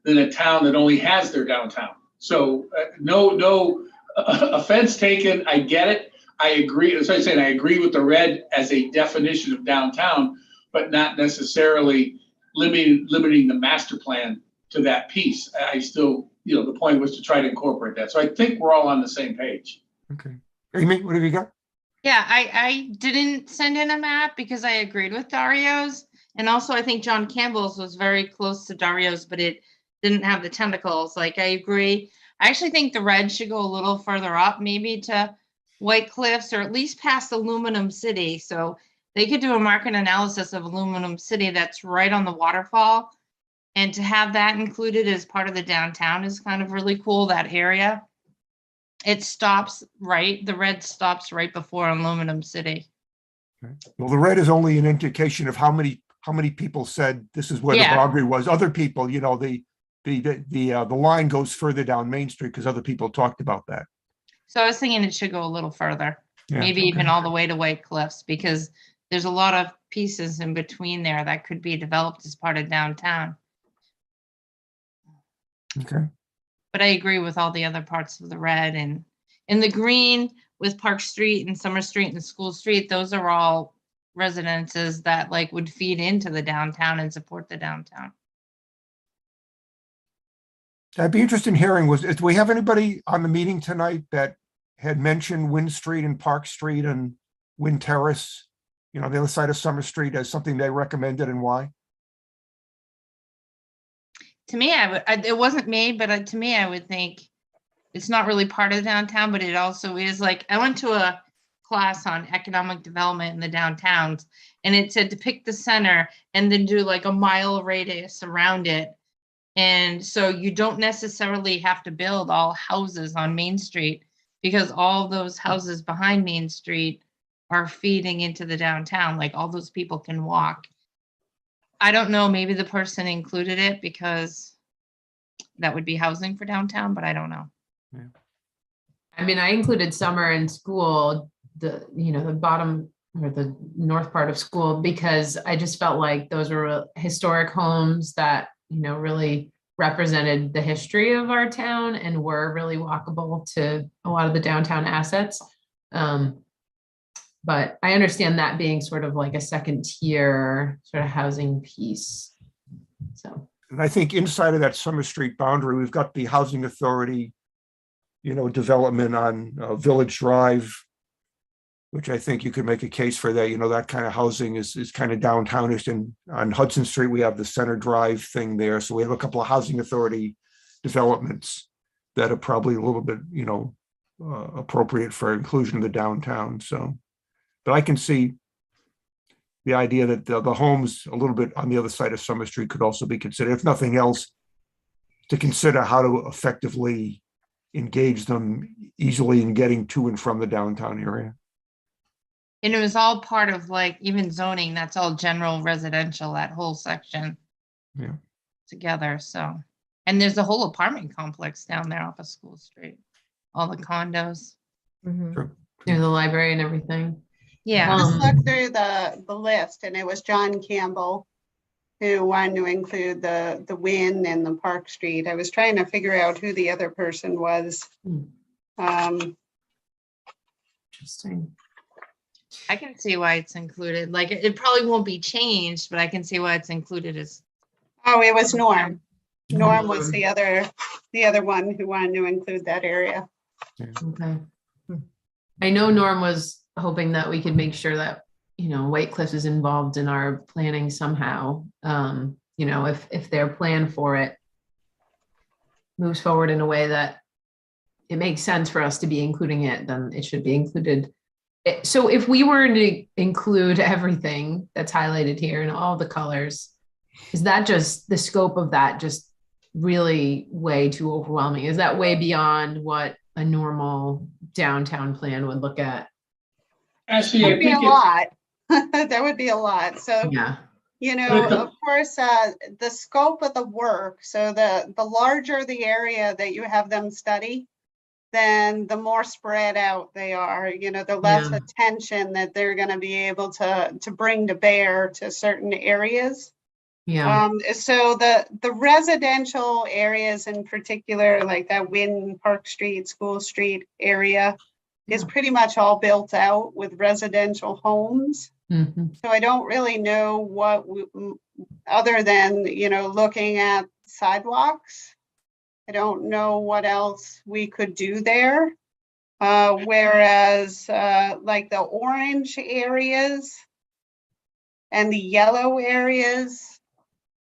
than a town that only has their downtown. So no offense taken. I get it. I agree. As I said, I agree with the red as a definition of downtown, but not necessarily limiting the master plan to that piece. I still, the point was to try to incorporate that. So I think we're all on the same page. Okay. Amy, what have you got? Yeah, I didn't send in a map because I agreed with Dario's. And also I think John Campbell's was very close to Dario's, but it didn't have the tentacles. Like, I agree. I actually think the red should go a little further up, maybe to White Cliffs or at least past Aluminum City. So they could do a market analysis of Aluminum City that's right on the waterfall. And to have that included as part of the downtown is kind of really cool, that area. It stops the red stops right before Aluminum City. Well, the red is only an indication of how many people said this is where the Yeah. boundary was. Other people, the line goes further down Main Street because other people talked about that. So I was thinking it should go a little further, Yeah, maybe okay. even all the way to White Cliffs, because there's a lot of pieces in between there that could be developed as part of downtown. Okay. But I agree with all the other parts of the red, and in the green with Park Street and Summer Street and School Street, those are all residences that like would feed into the downtown and support the downtown. I'd be interested in hearing do we have anybody on the meeting tonight that had mentioned Wind Street and Park Street and Wind Terrace, the other side of Summer Street as something they recommended and why? To me, it wasn't made, but to me, I would think it's not really part of the downtown, but it also is. Like, I went to a class on economic development in the downtowns, and it said to pick the center and then do like a mile radius around it. And so you don't necessarily have to build all houses on Main Street, because all those houses behind Main Street are feeding into the downtown. Like, all those people can walk. I don't know, maybe the person included it because that would be housing for downtown, but I don't know. I mean, I included Summer and School, the bottom or the north part of School, because I just felt like those were historic homes that, really represented the history of our town and were really walkable to a lot of the downtown assets. But I understand that being sort of like a second tier sort of housing piece. So. And I think inside of that Summer Street boundary, we've got the Housing Authority, development on Village Drive, which I think you could make a case for that. That kind of housing is kind of downtownish. And on Hudson Street, we have the Center Drive thing there. So we have a couple of Housing Authority developments that are probably a little bit, appropriate for inclusion in the downtown. So, but I can see the idea that the homes a little bit on the other side of Summer Street could also be considered, if nothing else, to consider how to effectively engage them easily in getting to and from the downtown area. And it was all part of like even zoning, that's all general residential, that whole section. Yeah. Together, so. And there's a whole apartment complex down there off of School Street, all the condos. Sure. Near the library and everything. Yeah. Just look through the list, and it was John Campbell who wanted to include the Wynn and the Park Street. I was trying to figure out who the other person was. Interesting. I can see why it's included. Like, it probably won't be changed, but I can see why it's included as. Oh, it was Norm. Norm was the other one who wanted to include that area. Okay. I know Norm was hoping that we could make sure that, White Cliffs is involved in our planning somehow. If their plan for it moves forward in a way that it makes sense for us to be including it, then it should be included. So if we were to include everything that's highlighted here in all the colors, is that just the scope of that just really way too overwhelming? Is that way beyond what a normal downtown plan would look at? Actually, That I would be a think lot. That would be a lot. So, Yeah. of course, the scope of the work, so the larger the area that you have them study, then the more spread out they are, the less Yeah. attention that they're going to be able to bring to bear to certain areas. Yeah. So the residential areas in particular, like that Wynn Park Street, School Street area, is Yeah. pretty much all built out with residential homes. Mhm. So I don't really know other than, looking at sidewalks. I don't know what else we could do there. Whereas like the orange areas and the yellow areas,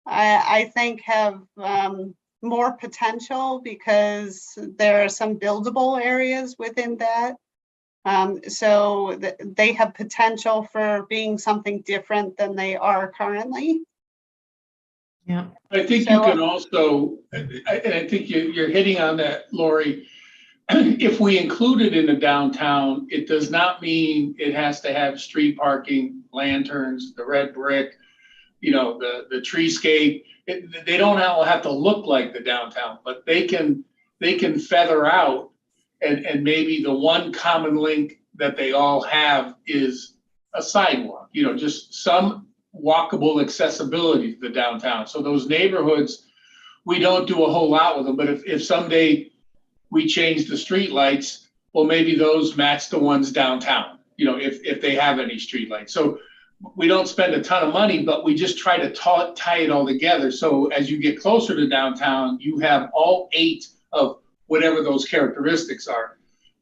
I think have more potential because there are some buildable areas within that. So they have potential for being something different than they are currently. Yeah. I think you So, can also, I think you're hitting on that, Lori. If we include it in the downtown, it does not mean it has to have street parking, lanterns, the red brick, the treescape. They don't all have to look like the downtown, but they can feather out, and maybe the one common link that they all have is a sidewalk, just some walkable accessibility to the downtown. So those neighborhoods, we don't do a whole lot with them, but if someday we change the street lights, well, maybe those match the ones downtown, if they have any street lights. So we don't spend a ton of money, but we just try to tie it all together. So as you get closer to downtown, you have all 8 of whatever those characteristics are.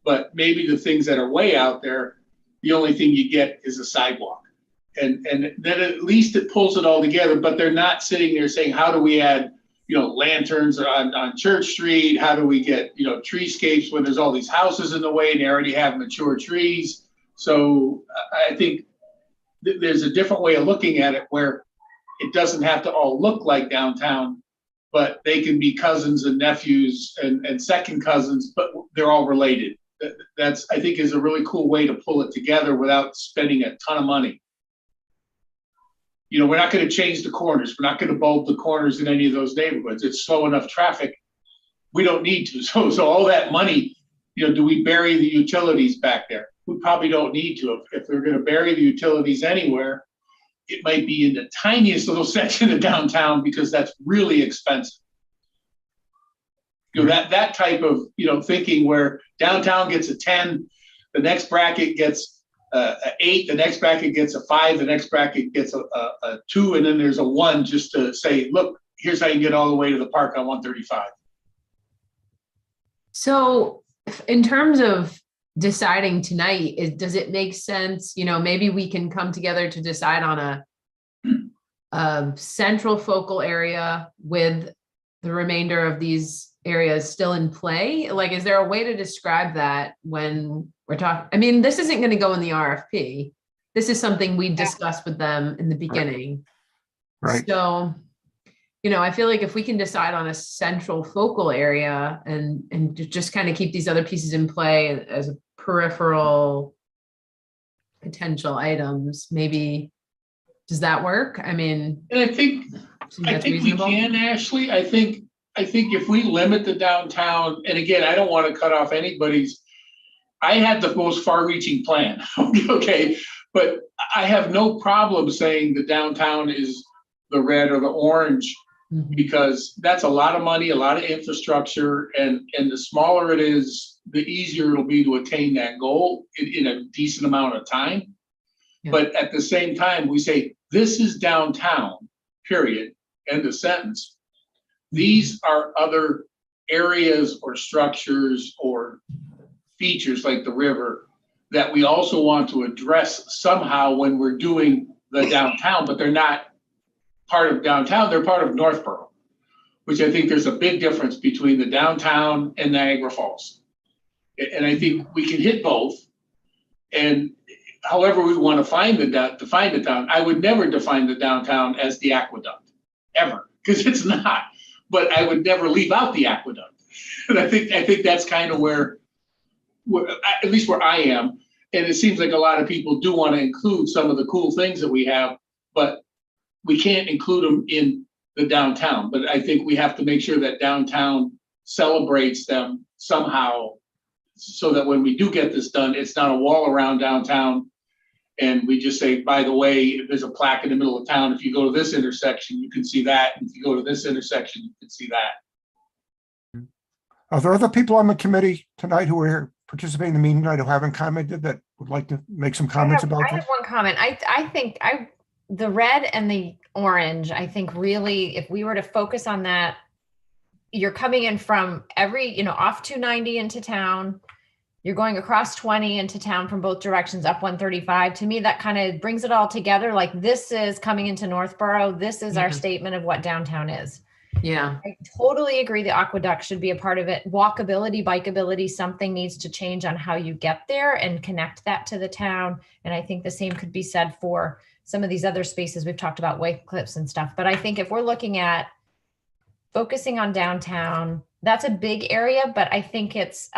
But maybe the things that are way out there, the only thing you get is a sidewalk. And then at least it pulls it all together, but they're not sitting there saying, how do we add, lanterns on Church Street? How do we get, treescapes when there's all these houses in the way and they already have mature trees? So I think there's a different way of looking at it where it doesn't have to all look like downtown, but they can be cousins and nephews and second cousins, but they're all related. That's, I think, is a really cool way to pull it together without spending a ton of money. We're not going to change the corners. We're not going to bulb the corners in any of those neighborhoods. It's slow enough traffic. We don't need to. So all that money, do we bury the utilities back there? We probably don't need to. If we're going to bury the utilities anywhere, it might be in the tiniest little section of downtown because that's really expensive. That type of, thinking where downtown gets a 10, the next bracket gets a 8, the next bracket gets a 5, the next bracket gets a 2, and then there's a 1 just to say, look, here's how you get all the way to the park on 135. So in terms of deciding tonight, does it make sense, maybe we can come together to decide on a central focal area with the remainder of these areas still in play? Like, is there a way to describe that when we're talking? I mean, this isn't going to go in the RFP. This is something we discussed with them in the beginning. Right. So, I feel like if we can decide on a central focal area and just kind of keep these other pieces in play as a peripheral potential items, maybe, does that work? I mean, And I think that's we reasonable. can, Ashley. I think if we limit the downtown, and again, I don't want to cut off anybody's. I had the most far-reaching plan, okay, but I have no problem saying the downtown is the red or the orange, because that's a lot of money, a lot of infrastructure, and the smaller it is, the easier it'll be to attain that goal in a decent amount of time. Yeah. But at the same time, we say, this is downtown, period, end of sentence. These are other areas or structures or features like the river that we also want to address somehow when we're doing the downtown, but they're not part of downtown, they're part of Northborough, which I think there's a big difference between the downtown and Niagara Falls. And I think we can hit both. And however we want to define the town, I would never define the downtown as the aqueduct, ever, because it's not. But I would never leave out the aqueduct. And I think that's kind of where at least where I am. And it seems like a lot of people do want to include some of the cool things that we have, but we can't include them in the downtown. But I think we have to make sure that downtown celebrates them somehow, so that when we do get this done, it's not a wall around downtown And we just say, by the way, if there's a plaque in the middle of town, if you go to this intersection, you can see that. And if you go to this intersection, you can see that. Are there other people on the committee tonight who are here participating in the meeting tonight who haven't commented that would like to make some comments about I this? have one comment. I think the red and the orange, I think really, if we were to focus on that, you're coming in from off 290 into town. You're going across 20 into town from both directions, up 135. To me, that kind of brings it all together. Like, this is coming into Northborough. This is our Mhm. statement of what downtown is. Yeah. I totally agree. The aqueduct should be a part of it. Walkability, bikeability, something needs to change on how you get there and connect that to the town. And I think the same could be said for some of these other spaces. We've talked about White Cliffs and stuff, but I think if we're looking at focusing on downtown, that's a big area, but I think it's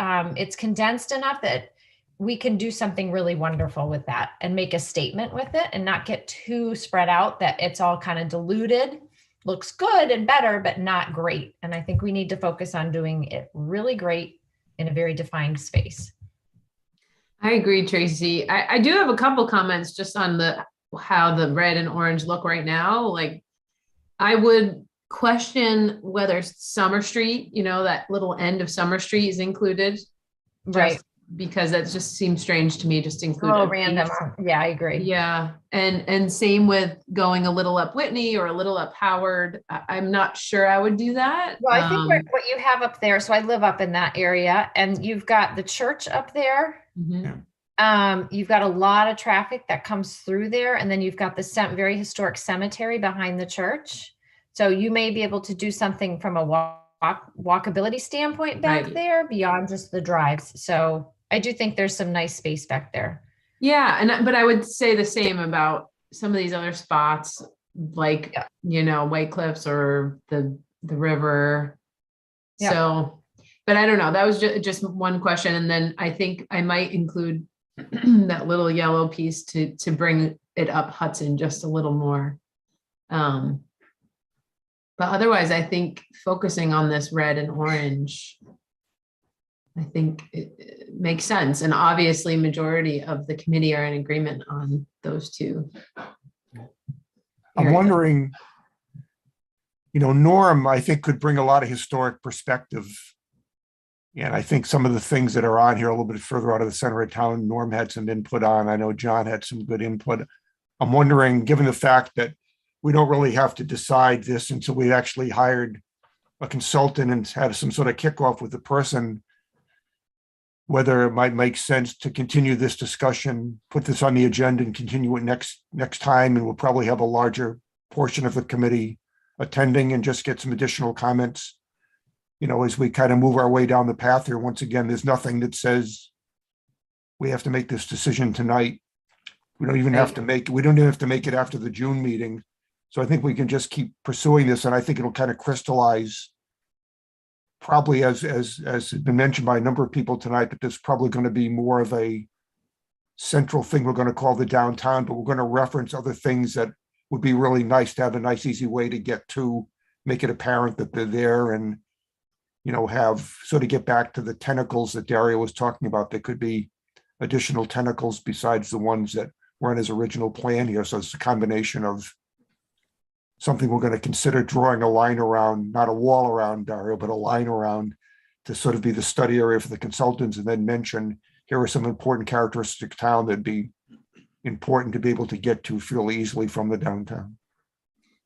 condensed enough that we can do something really wonderful with that and make a statement with it and not get too spread out that it's all kind of diluted. Looks good and better, but not great. And I think we need to focus on doing it really great in a very defined space. I agree, Tracy. I do have a couple comments just on how the red and orange look right now. Like, I would question whether Summer Street, that little end of Summer Street is included. Right. Just because that just seems strange to me, just to include. Oh, a random. piece. Yeah, I agree. Yeah. And same with going a little up Whitney or a little up Howard. I'm not sure I would do that. Well, I think what you have up there, so I live up in that area, and you've got the church up there. Mhm. You've got a lot of traffic that comes through there, and then you've got the very historic cemetery behind the church. So you may be able to do something from a walkability standpoint back Right. there beyond just the drives. So I do think there's some nice space back there. Yeah. But I would say the same about some of these other spots, like, White Cliffs or the river. Yeah. So, but I don't know. That was just one question. And then I think I might include that little yellow piece to bring it up Hudson just a little more. But otherwise, I think focusing on this red and orange, I think it makes sense. And obviously, majority of the committee are in agreement on those two. I'm areas. wondering, Norm, I think, could bring a lot of historic perspective. And I think some of the things that are on here a little bit further out of the center of town, Norm had some input on. I know John had some good input. I'm wondering, given the fact that we don't really have to decide this until we actually hired a consultant and had some sort of kickoff with the person, whether it might make sense to continue this discussion, put this on the agenda and continue it next time. And we'll probably have a larger portion of the committee attending and just get some additional comments, as we kind of move our way down the path here. Once again, there's nothing that says we have to make this decision tonight. We don't even have to make it after the June meeting. So I think we can just keep pursuing this, and I think it'll kind of crystallize, probably as has been mentioned by a number of people tonight, that there's probably going to be more of a central thing we're going to call the downtown, but we're going to reference other things that would be really nice to have a nice, easy way to get to, make it apparent that they're there, and have sort of get back to the tentacles that Dario was talking about. There could be additional tentacles besides the ones that were in his original plan here. So it's a combination of something we're going to consider drawing a line around, not a wall around, Dario, but a line around, to sort of be the study area for the consultants, and then mention, here are some important characteristics of town that'd be important to be able to get to fairly easily from the downtown.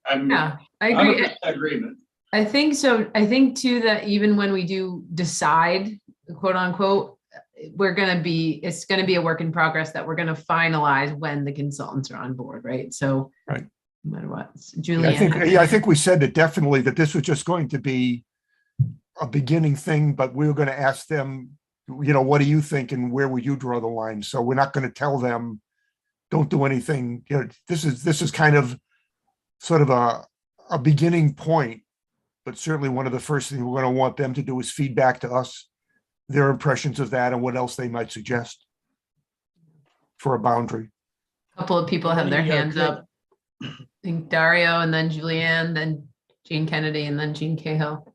I'm Yeah, I agree. 100% agreement. I think so. I think too, that even when we do decide, quote unquote, it's going to be a work in progress that we're going to finalize when the consultants are on board. Right. So, Right. No matter what, Yeah, Julianne. I think we said that definitely that this was just going to be a beginning thing, but we were going to ask them, what do you think and where would you draw the line? So we're not going to tell them, don't do anything. This is kind of sort of a beginning point, but certainly one of the first things we're going to want them to do is feedback to us their impressions of that and what else they might suggest for a boundary. A couple of people have their hands up. I think Dario, and then Julianne, then Jean Kennedy, and then Jean Cahill.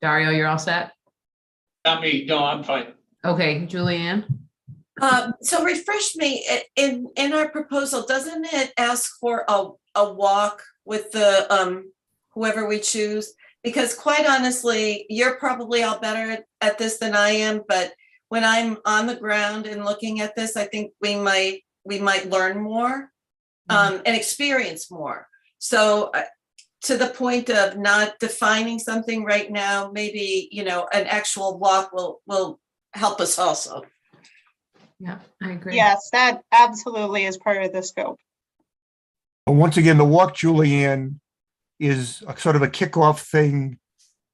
Dario, you're all set? Not me. No, I'm fine. Okay, Julianne? So refresh me, in our proposal, doesn't it ask for a walk with the, whoever we choose? Because quite honestly, you're probably all better at this than I am, but when I'm on the ground and looking at this, I think we might learn more, and experience more. So to the point of not defining something right now, maybe, an actual walk will help us also. Yeah, I agree. Yes, that absolutely is part of the scope. But once again, the walk, Julianne, is a sort of a kickoff thing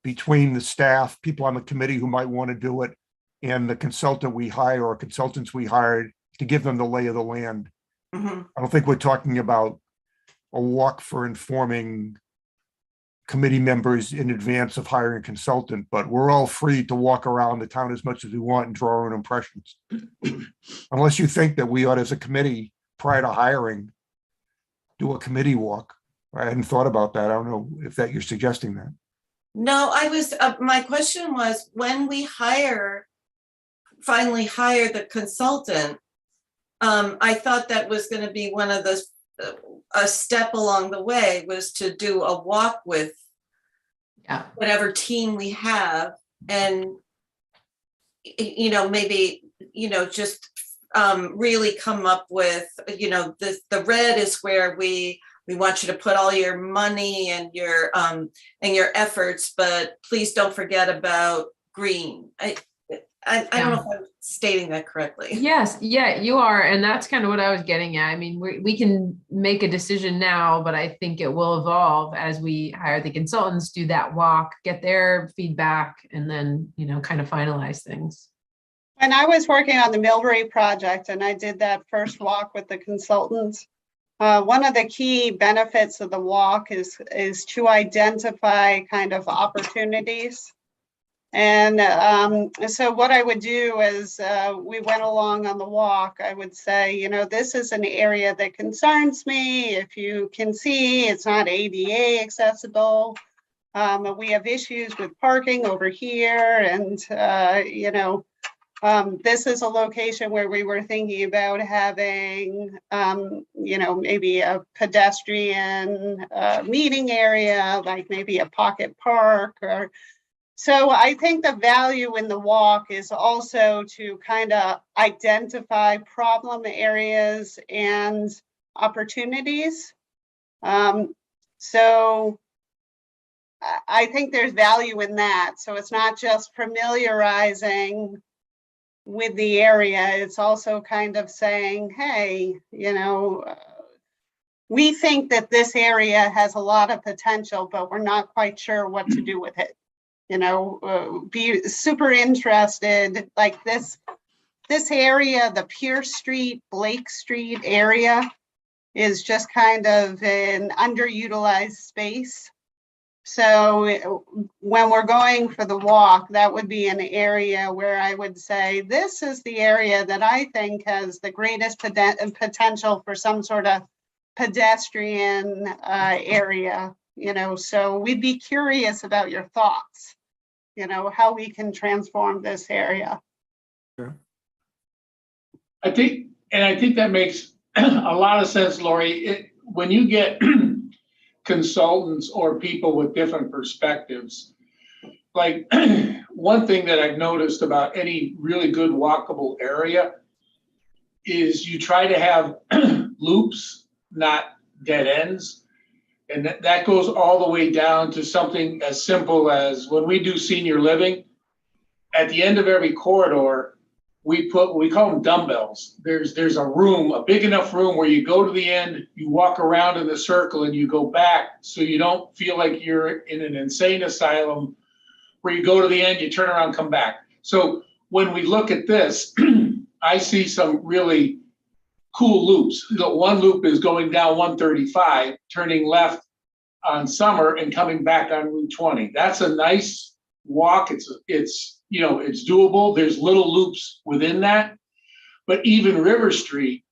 between the staff, people on the committee who might want to do it, and the consultant we hire or consultants we hired to give them the lay of the land. Mhm. I don't think we're talking about a walk for informing committee members in advance of hiring a consultant, but we're all free to walk around the town as much as we want and draw our own impressions. Unless you think that we ought, as a committee, prior to hiring, do a committee walk. I hadn't thought about that. I don't know if that you're suggesting that. No, my question was, when we finally hire the consultant, I thought that was going to be one of the, a step along the way was to do a walk with Yeah. whatever team we have, and, maybe, just really come up with, the red is where we want you to put all your money and your efforts, but please don't forget about green. I don't know if I'm stating that correctly. Yes, yeah, you are. And that's kind of what I was getting at. I mean, we can make a decision now, but I think it will evolve as we hire the consultants, do that walk, get their feedback, and then, kind of finalize things. When I was working on the Millbury project and I did that first walk with the consultants, one of the key benefits of the walk is to identify kind of opportunities. And so what I would do is we went along on the walk, I would say, this is an area that concerns me. If you can see, it's not ADA accessible. We have issues with parking over here, and this is a location where we were thinking about having, maybe a pedestrian meeting area, like maybe a pocket park. Or so I think the value in the walk is also to kind of identify problem areas and opportunities. So I think there's value in that. So it's not just familiarizing with the area, it's also kind of saying, hey, we think that this area has a lot of potential, but we're not quite sure what to do with it. Be super interested, like this area, the Pierce Street, Blake Street area is just kind of an underutilized space. So when we're going for the walk, that would be an area where I would say, this is the area that I think has the greatest potential for some sort of pedestrian area, so we'd be curious about your thoughts, how we can transform this area. Sure. I think that makes a lot of sense, Lori. When you get consultants or people with different perspectives, like one thing that I've noticed about any really good walkable area is you try to have loops, not dead ends. And that goes all the way down to something as simple as when we do senior living, at the end of every corridor, we call them dumbbells. There's a room, a big enough room where you go to the end, you walk around in the circle and you go back, so you don't feel like you're in an insane asylum where you go to the end, you turn around, come back. So when we look at this, I see some really cool loops. One loop is going down 135, turning left on Summer and coming back on Route 20. That's a nice walk. It's doable. There's little loops within that, but even River Street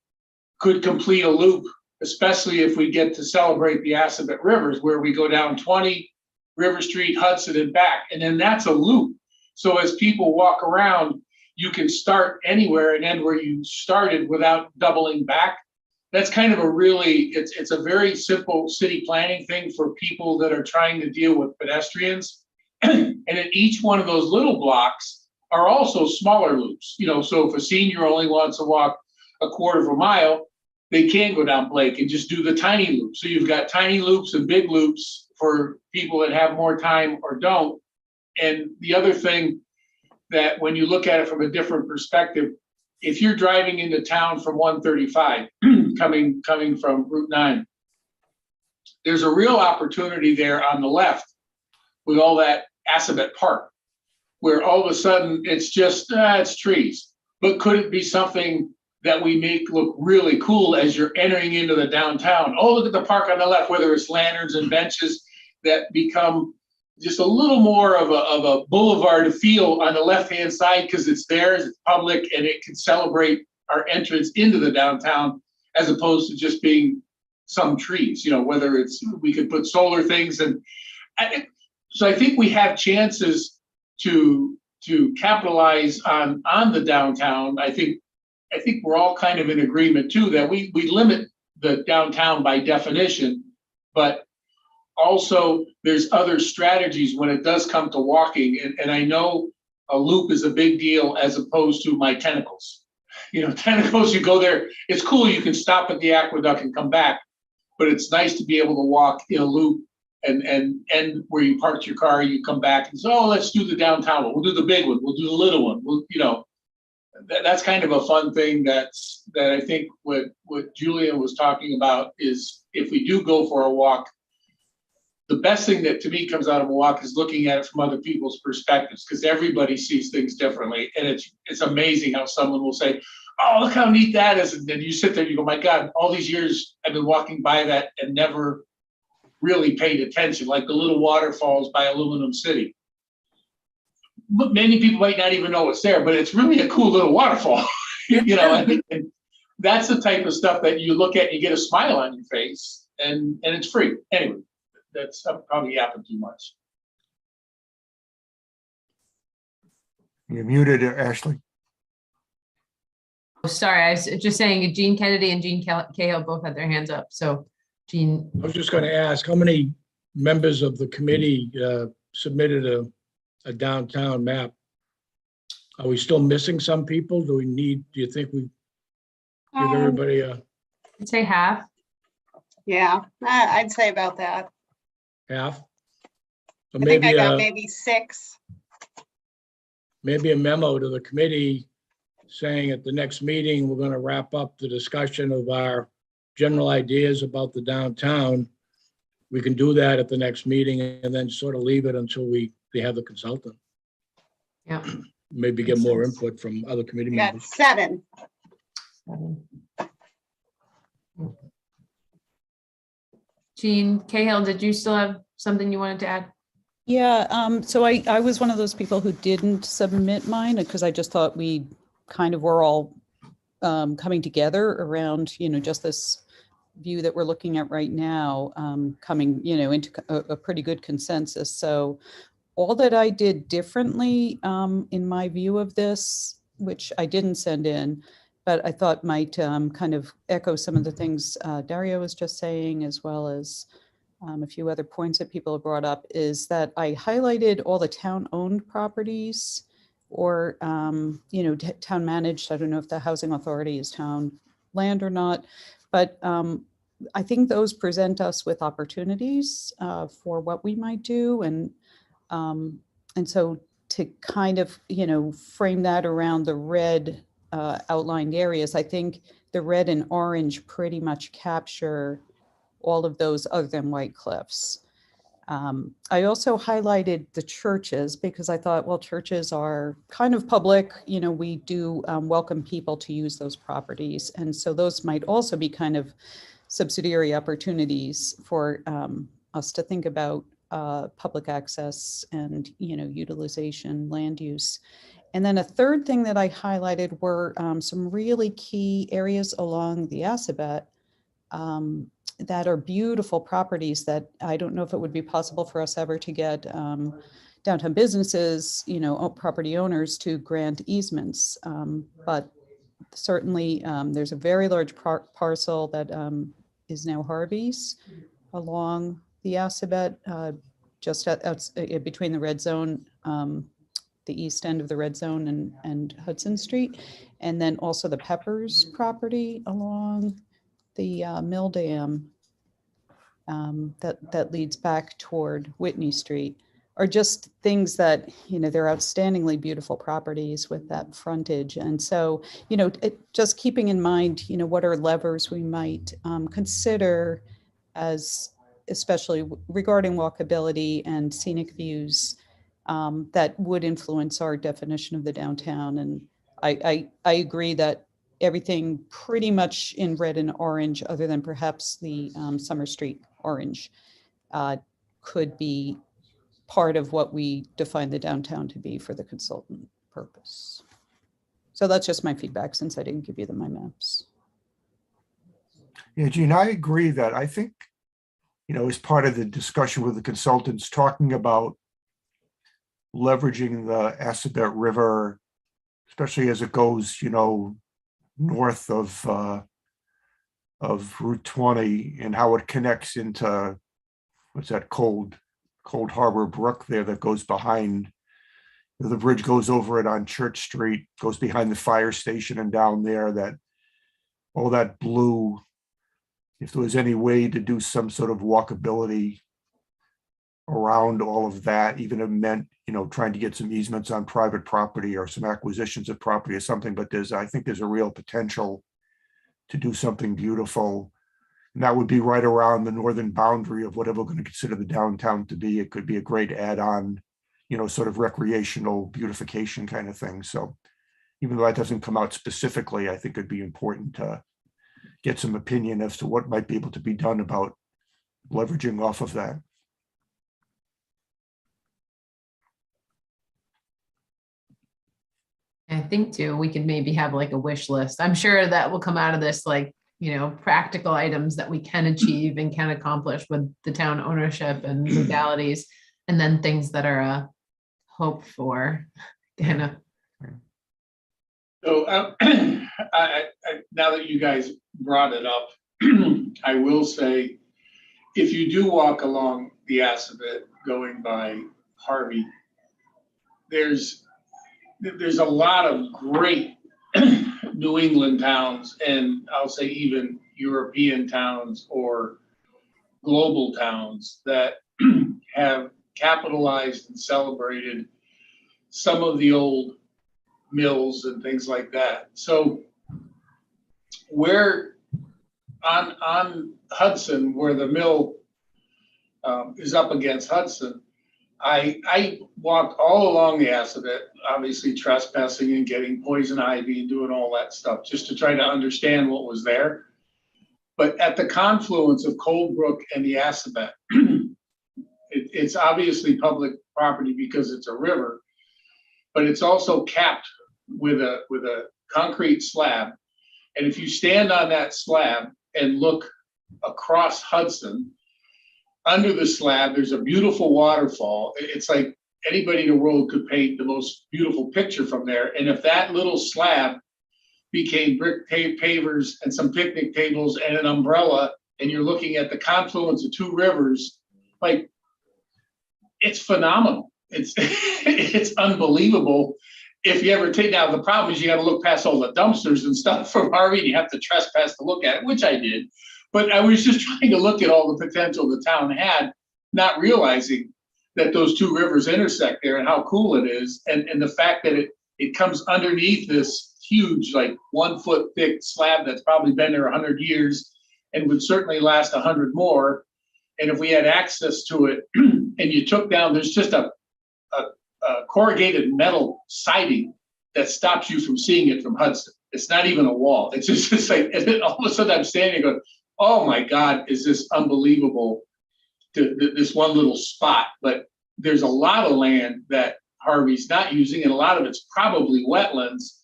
could complete a loop, especially if we get to celebrate the Assabet Rivers, where we go down 20, River Street, Hudson, and back, and then that's a loop. So as people walk around, you can start anywhere and end where you started without doubling back. That's kind of a really, it's a very simple city planning thing for people that are trying to deal with pedestrians. And in each one of those little blocks are also smaller loops. So if a senior only wants to walk a quarter of a mile, they can go down Blake and just do the tiny loop. So you've got tiny loops and big loops for people that have more time or don't. And the other thing that when you look at it from a different perspective, if you're driving into town from 135, coming from Route 9, there's a real opportunity there on the left with all that Assabet Park, where all of a sudden it's just, it's trees. But could it be something that we make look really cool as you're entering into the downtown? Oh, look at the park on the left, whether it's lanterns and benches that become just a little more of a boulevard feel on the left-hand side because it's theirs, it's public, and it can celebrate our entrance into the downtown as opposed to just being some trees, whether it's, we could put solar things. And so I think we have chances to capitalize on the downtown. I think we're all kind of in agreement too, that we limit the downtown by definition, but also there's other strategies when it does come to walking. And I know a loop is a big deal as opposed to my tentacles. Tentacles, you go there, it's cool, you can stop at the aqueduct and come back, but it's nice to be able to walk in a loop and where you parked your car, you come back and say, oh, let's do the downtown one. We'll do the big one. We'll do the little one. That's kind of a fun thing that I think what Julian was talking about is if we do go for a walk, the best thing that to me comes out of a walk is looking at it from other people's perspectives, because everybody sees things differently. And it's amazing how someone will say, oh, look how neat that is. And then you sit there and you go, my God, all these years I've been walking by that and never really paid attention, like the little waterfalls by Aluminum City. But many people might not even know it's there, but it's really a cool little waterfall. And that's the type of stuff that you look at and you get a smile on your face, and it's free. Anyway, that's probably happened too much. You're muted, Ashley. Oh, sorry, I was just saying Gene Kennedy and Gene Cahill both had their hands up. So Gene. I was just going to ask, how many members of the committee submitted a downtown map? Are we still missing some people? Do you think we give everybody a I'd say half. Yeah, I'd say about that. half? So I think I maybe got maybe 6. maybe a memo to the committee saying at the next meeting, we're going to wrap up the discussion of our general ideas about the downtown. We can do that at the next meeting and then sort of leave it until they have the consultant. Yeah. Maybe get more input from other committee We got members. 7. Gene Cahill, did you still have something you wanted to add? Yeah, so I was one of those people who didn't submit mine because I just thought we kind of were all coming together around, just this view that we're looking at right now, coming, into a pretty good consensus. So all that I did differently in my view of this, which I didn't send in, but I thought might kind of echo some of the things Dario was just saying, as well as a few other points that people have brought up, is that I highlighted all the town-owned properties or, town managed. I don't know if the housing authority is town land or not, but I think those present us with opportunities for what we might do. And so to kind of, frame that around the red outlined areas, I think the red and orange pretty much capture all of those other than White Cliffs. I also highlighted the churches because I thought, well, churches are kind of public, we do welcome people to use those properties. And so those might also be kind of subsidiary opportunities for us to think about public access and, utilization, land use. And then a third thing that I highlighted were some really key areas along the Assabet that are beautiful properties that I don't know if it would be possible for us ever to get downtown businesses, property owners to grant easements. But certainly, there's a very large parcel that is now Harvey's along the Assabet, just between the red zone, the east end of the red zone and Hudson Street. And then also the Peppers property along the Mill Dam that leads back toward Whitney Street are just things that, they're outstandingly beautiful properties with that frontage. And so, just keeping in mind, what are levers we might consider as, especially regarding walkability and scenic views, that would influence our definition of the downtown. And I agree that everything pretty much in red and orange, other than perhaps the Summer Street orange, could be part of what we define the downtown to be for the consultant purpose. So that's just my feedback, since I didn't give you my maps. Yeah, Gene, I agree that I think, as part of the discussion with the consultants, talking about leveraging the Assabet River, especially as it goes, north of Route 20, and how it connects into, what's that, Cold Harbor Brook there that goes behind, the bridge goes over it on Church Street, goes behind the fire station and down there, that all that blue, if there was any way to do some sort of walkability around all of that, even if it meant, trying to get some easements on private property or some acquisitions of property or something, but I think there's a real potential to do something beautiful. And that would be right around the northern boundary of whatever we're going to consider the downtown to be. It could be a great add-on, sort of recreational beautification kind of thing. So even though that doesn't come out specifically, I think it'd be important to get some opinion as to what might be able to be done about leveraging off of that. I think too, we could maybe have like a wish list. I'm sure that will come out of this, like, practical items that we can achieve and can accomplish with the town ownership and legalities, and then things that are hoped for, kind of. So now that you guys brought it up, I will say, if you do walk along the Assabet going by Harvey, there's a lot of great New England towns, and I'll say even European towns or global towns that have capitalized and celebrated some of the old mills and things like that. So where on Hudson, where the mill is up against Hudson, I walked all along the Assabet, obviously trespassing and getting poison ivy and doing all that stuff just to try to understand what was there. But at the confluence of Cold Brook and the Assabet, it's obviously public property because it's a river, but it's also capped with a concrete slab. And if you stand on that slab and look across Hudson, under the slab, there's a beautiful waterfall. It's like anybody in the world could paint the most beautiful picture from there. And if that little slab became brick pavers and some picnic tables and an umbrella, and you're looking at the confluence of two rivers, like, it's phenomenal. It's unbelievable. If you ever take, now the problem is you got to look past all the dumpsters and stuff from Harvey, and you have to trespass to look at it, which I did. But I was just trying to look at all the potential the town had, not realizing that those two rivers intersect there and how cool it is. And the fact that it comes underneath this huge, like 1 foot thick slab that's probably been there 100 years and would certainly last 100 more. And if we had access to it and you took down, there's just a corrugated metal siding that stops you from seeing it from Hudson. It's not even a wall. It's just like, and then all of a sudden I'm standing going, oh my God, is this unbelievable, this one little spot. But there's a lot of land that Harvey's not using, and a lot of it's probably wetlands,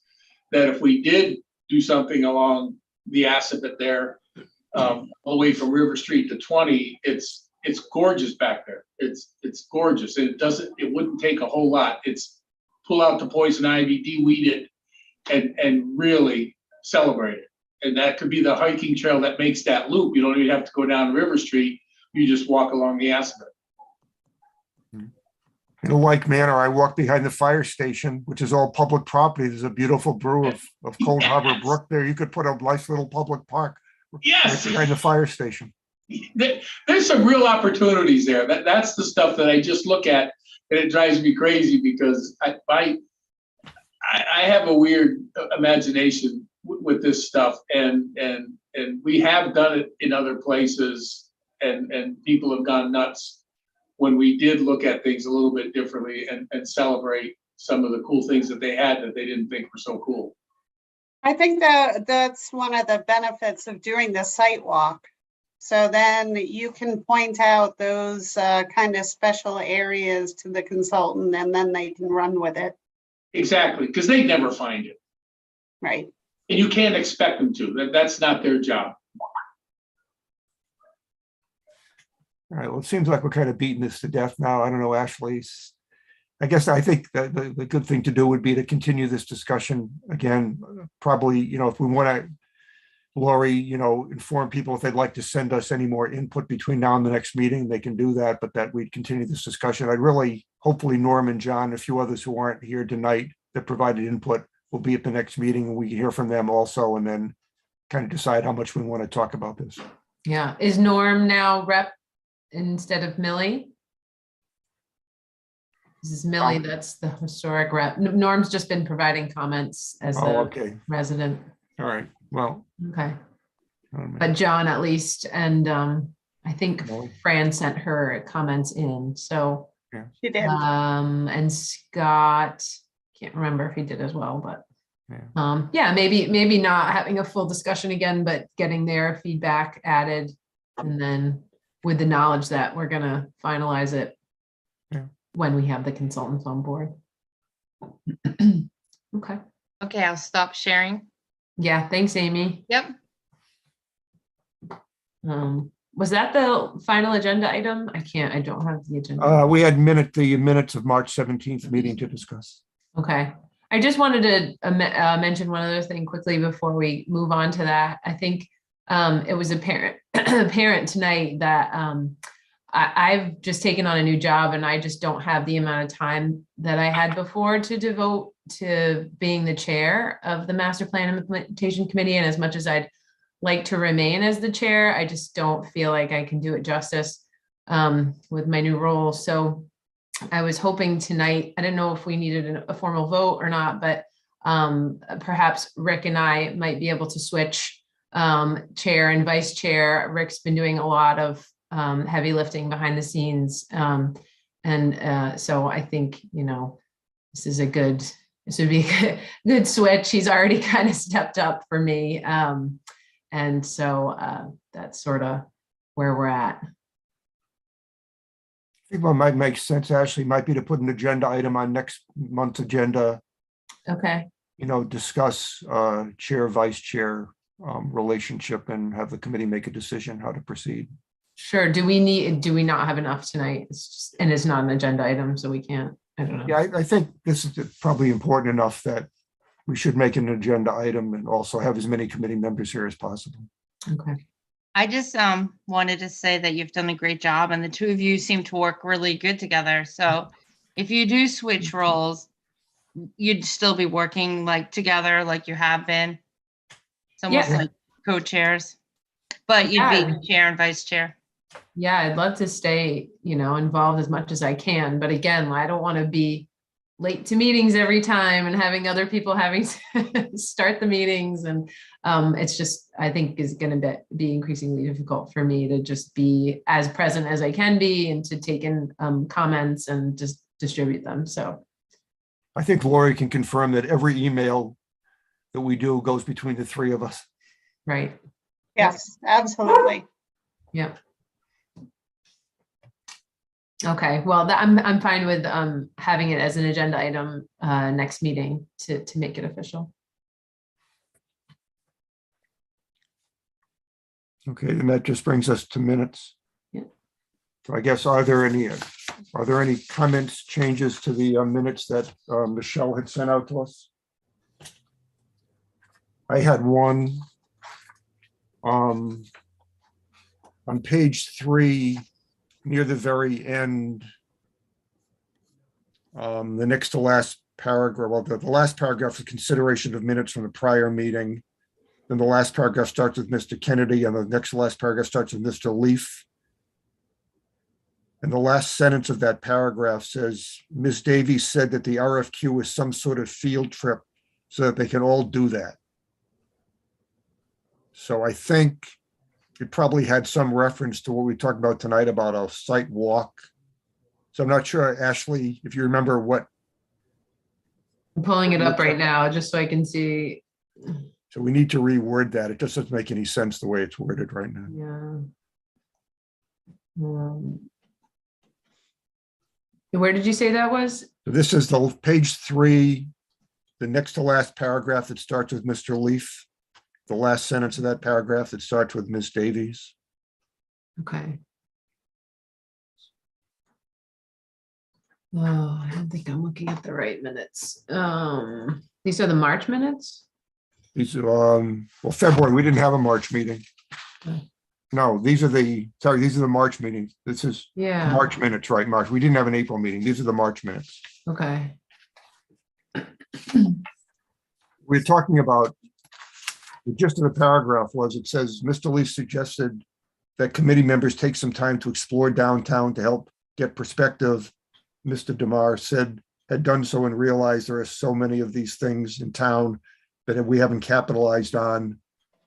that if we did do something along the Assabet there, all the way from River Street to 20, it's it's gorgeous back there. It's gorgeous. And it wouldn't take a whole lot. It's pull out the poison ivy, de-weed it, and really celebrate it. And that could be the hiking trail that makes that loop. You don't even have to go down River Street. You just walk along the Assabet. In a like manner, I walk behind the fire station, which is all public property. There's a beautiful brew of Cold Harbor Yes. Brook there. You could put a nice little public park right Yes. behind the fire station. There's some real opportunities there. That's the stuff that I just look at and it drives me crazy because I have a weird imagination with this stuff and we have done it in other places and people have gone nuts when we did look at things a little bit differently and celebrate some of the cool things that they had that they didn't think were so cool. I think that that's one of the benefits of doing the site walk. So then you can point out those kind of special areas to the consultant and then they can run with it, Exactly, because they never find it. right? And you can't expect them to. That's not their job. All right, well, it seems like we're kind of beating this to death now. I don't know, Ashley's. I think that the good thing to do would be to continue this discussion again, probably, if we want to, Lori, inform people if they'd like to send us any more input between now and the next meeting, they can do that, but that we'd continue this discussion. Hopefully Norm and John, and a few others who aren't here tonight that provided input will be at the next meeting and we can hear from them also and then kind of decide how much we want to talk about this. Yeah, is Norm now rep instead of Millie? This is Millie, that's the historic rep. Norm's just been providing comments as Oh, a okay. resident. All right. Well, Okay, but John at least, and I think Millie? Fran sent her comments in, so. She did. And Scott, can't remember if he did as well, but. Yeah. Yeah, maybe not having a full discussion again, but getting their feedback added. And then with the knowledge that we're gonna finalize it. Yeah. When we have the consultants on board. Okay, Okay, I'll stop sharing. yeah, thanks, Amy. Yep. Was that the final agenda item? I don't have the agenda. we had the minutes of March 17th meeting to discuss. Okay, I just wanted to mention one other thing quickly before we move on to that. I think it was apparent tonight that I've just taken on a new job and I just don't have the amount of time that I had before to devote to being the chair of the Master Plan Implementation Committee. And as much as I'd like to remain as the chair, I just don't feel like I can do it justice with my new role. So I was hoping tonight, I didn't know if we needed a formal vote or not, but perhaps Rick and I might be able to switch chair and vice chair. Rick's been doing a lot of heavy lifting behind the scenes. So I think, this would be a good switch. He's already kind of stepped up for me. And so that's sort of where we're at. I think what might make sense, Ashley, might be to put an agenda item on next month's agenda, Okay. discuss chair, vice chair relationship and have the committee make a decision how to proceed. Sure. Do we not have enough tonight? And it's not an agenda item, so we can't, I don't know. Yeah, I think this is probably important enough that we should make an agenda item and also have as many committee members here as possible. Okay. I just wanted to say that you've done a great job and the two of you seem to work really good together. So if you do switch roles, you'd still be working together like you have been. It's almost Yeah. like co-chairs, but you'd Yeah. be chair and vice chair. Yeah, I'd love to stay, involved as much as I can. But again, I don't want to be late to meetings every time and having other people having to start the meetings. And it's just, I think is going to be increasingly difficult for me to just be as present as I can be and to take in comments and just distribute them. So I think Lori can confirm that every email that we do goes between the three of us. right. Yes, absolutely. Yep. Okay, well, I'm fine with having it as an agenda item next meeting to make it official. Okay, and that just brings us to minutes. Yeah. So I guess, are there any comments, changes to the minutes that Michelle had sent out to us? I had one. On page 3, near the very end, the next to last paragraph, well, the last paragraph is consideration of minutes from the prior meeting. Then the last paragraph starts with Mr. Kennedy, and the next to last paragraph starts with Mr. Leaf. And the last sentence of that paragraph says, Ms. Davies said that the RFQ is some sort of field trip so that they can all do that. So I think it probably had some reference to what we talked about tonight about a site walk. So I'm not sure, Ashley, if you remember what. I'm pulling it up right now just so I can see. So we need to reword that. It just doesn't make any sense the way it's worded right now. Yeah. Where did you say that was? So this is the page 3, the next to last paragraph that starts with Mr. Leaf. The last sentence of that paragraph that starts with Ms. Davies. Okay. Oh, I don't think I'm looking at the right minutes. These are the March minutes? These are, well, February, we didn't have a March meeting. No, these are the March meetings. This is Yeah, March minutes, right, March. We didn't have an April meeting. These are the March minutes. okay. We're talking about, the gist of the paragraph was, it says, Mr. Leaf suggested that committee members take some time to explore downtown to help get perspective. Mr. DeMar said had done so and realized there are so many of these things in town that we haven't capitalized on.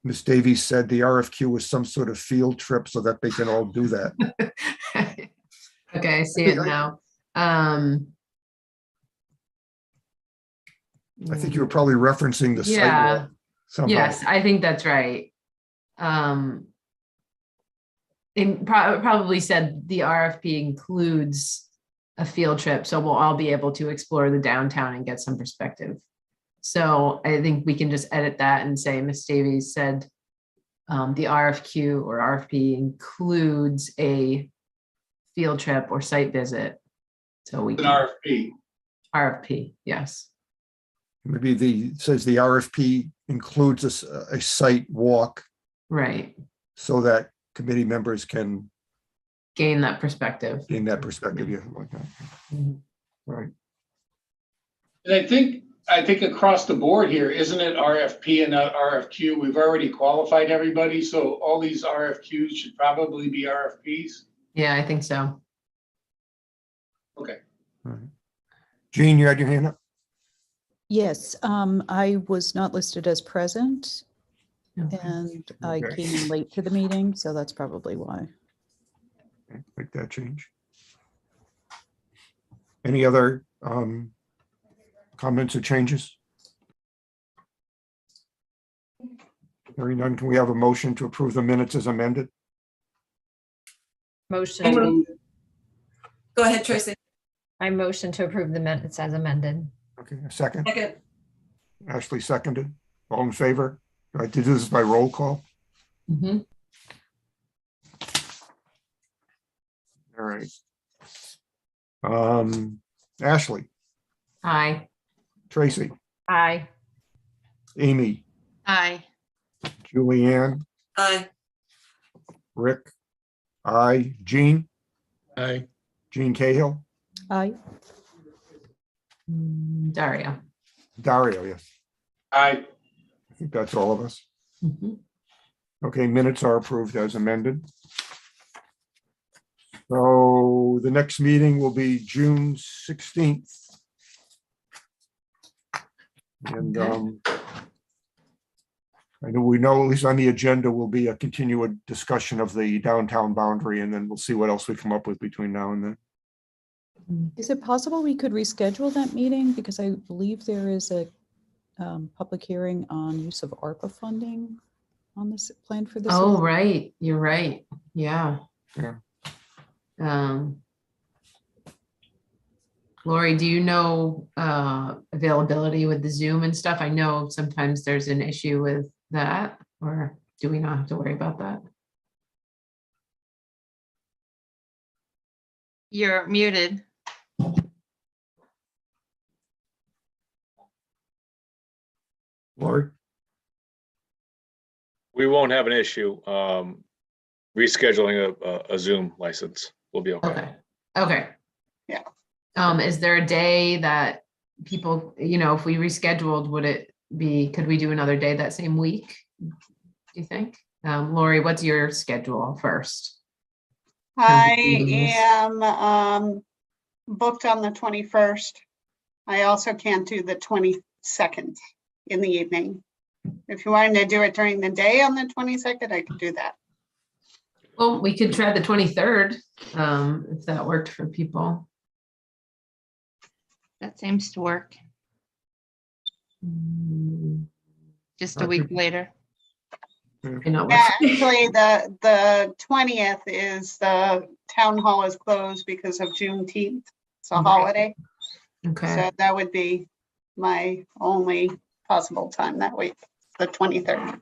Ms. Davies said the RFQ was some sort of field trip so that they can all do that. Okay, I see it now. I think you were probably referencing the site Yeah. walk somehow. Yes, I think that's right. It probably said the RFP includes a field trip, so we'll all be able to explore the downtown and get some perspective. So I think we can just edit that and say Ms. Davies said the RFQ or RFP includes a field trip or site visit. So we An can RFP. RFP, yes. Maybe it says the RFP includes a site walk Right. so that committee members can Gain that perspective. gain that perspective. Yeah, like that. Right. And I think across the board here, isn't it RFP and not RFQ? We've already qualified everybody, so all these RFQs should probably be RFPs. Yeah, I think so. Okay. All right. Jean, you had your hand up? Yes, I was not listed as present Okay. and I Okay. came in late to the meeting, so that's probably why. Okay, make that change. Any other comments or changes? Hearing none, can we have a motion to approve the minutes as amended? Motion, Go ahead, Tracy. I motion to approve the minutes as amended. Okay, a second. Second. Ashley seconded. All in favor? I did this by roll call. Mhm. All right. Ashley, Aye. Tracy, Aye. Amy, Aye. Julianne, Aye. Rick, I, Jean, Aye. Jean Cahill, Aye. Daria. Dario, yes. I I think that's all of us. Mhm. Okay, minutes are approved as amended. So the next meeting will be June 16th. And Okay. I know at least on the agenda will be a continued discussion of the downtown boundary, and then we'll see what else we come up with between now and then. Is it possible we could reschedule that meeting? Because I believe there is a public hearing on use of ARPA funding on this plan for this. Oh, month. right. You're right. Yeah. Yeah. Lori, do you know availability with the Zoom and stuff? I know sometimes there's an issue with that, or do we not have to worry about that? You're muted. Lori? We won't have an issue rescheduling a Zoom license. We'll be okay. Okay, okay. Yeah. Is there a day that people, if we rescheduled, could we do another day that same week? Do you think? Lori, what's your schedule first? I meetings. am booked on the 21st. I also can't do the 22nd in the evening. If you wanted to do it during the day on the 22nd, I could do that. Well, we could try the 23rd, if that worked for people. That seems to work. Just a week later. You know, Yeah, actually, the 20th is the town hall is closed because of Juneteenth. It's a Right. holiday. okay, So that would be my only possible time that week, the 23rd.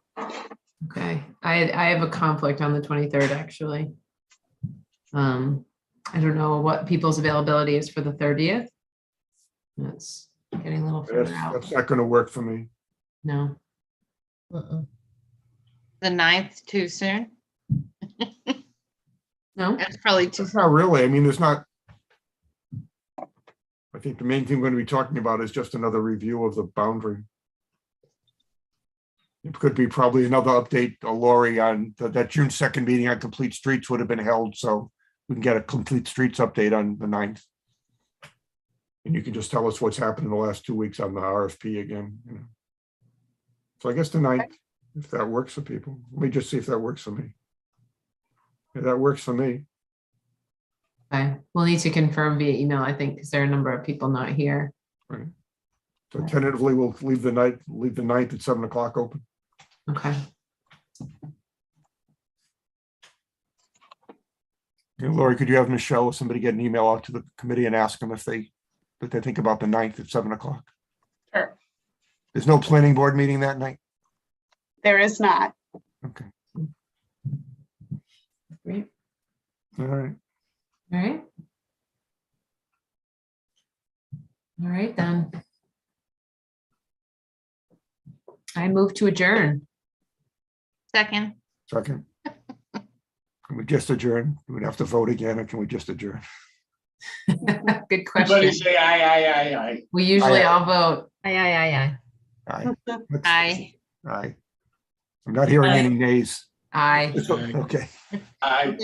okay. I have a conflict on the 23rd, actually. I don't know what people's availability is for the 30th. That's getting a little That's further out. that's not going to work for me. No, The 9th, too soon? no, That's probably too, Not really. I mean, there's not. I think the main thing we're going to be talking about is just another review of the boundary. It could be probably another update, Lori, on that June 2nd meeting on complete streets would have been held, so we can get a complete streets update on the 9th. And you can just tell us what's happened in the last 2 weeks on the RFP again. So I guess the 9th, if that works for people. Let me just see if that works for me. Yeah, that works for me. okay. We'll need to confirm via email, I think, because there are a number of people not here. Right. So tentatively, we'll leave the 9th at 7 o'clock open. Okay, Okay, Lori, could you have Michelle or somebody get an email out to the committee and ask them what they think about the 9th at 7 o'clock? Sure. There's no planning board meeting that night? There is not. Okay, great. all right. All right. All right, then. I move to adjourn. second. Second. Can we just adjourn? We'd have to vote again, or can we just adjourn? Good Everybody question. say aye. We usually Aye. all vote. Aye. Aye. Let's- Aye. Aye. I'm not hearing any nays. Aye. Okay. Aye.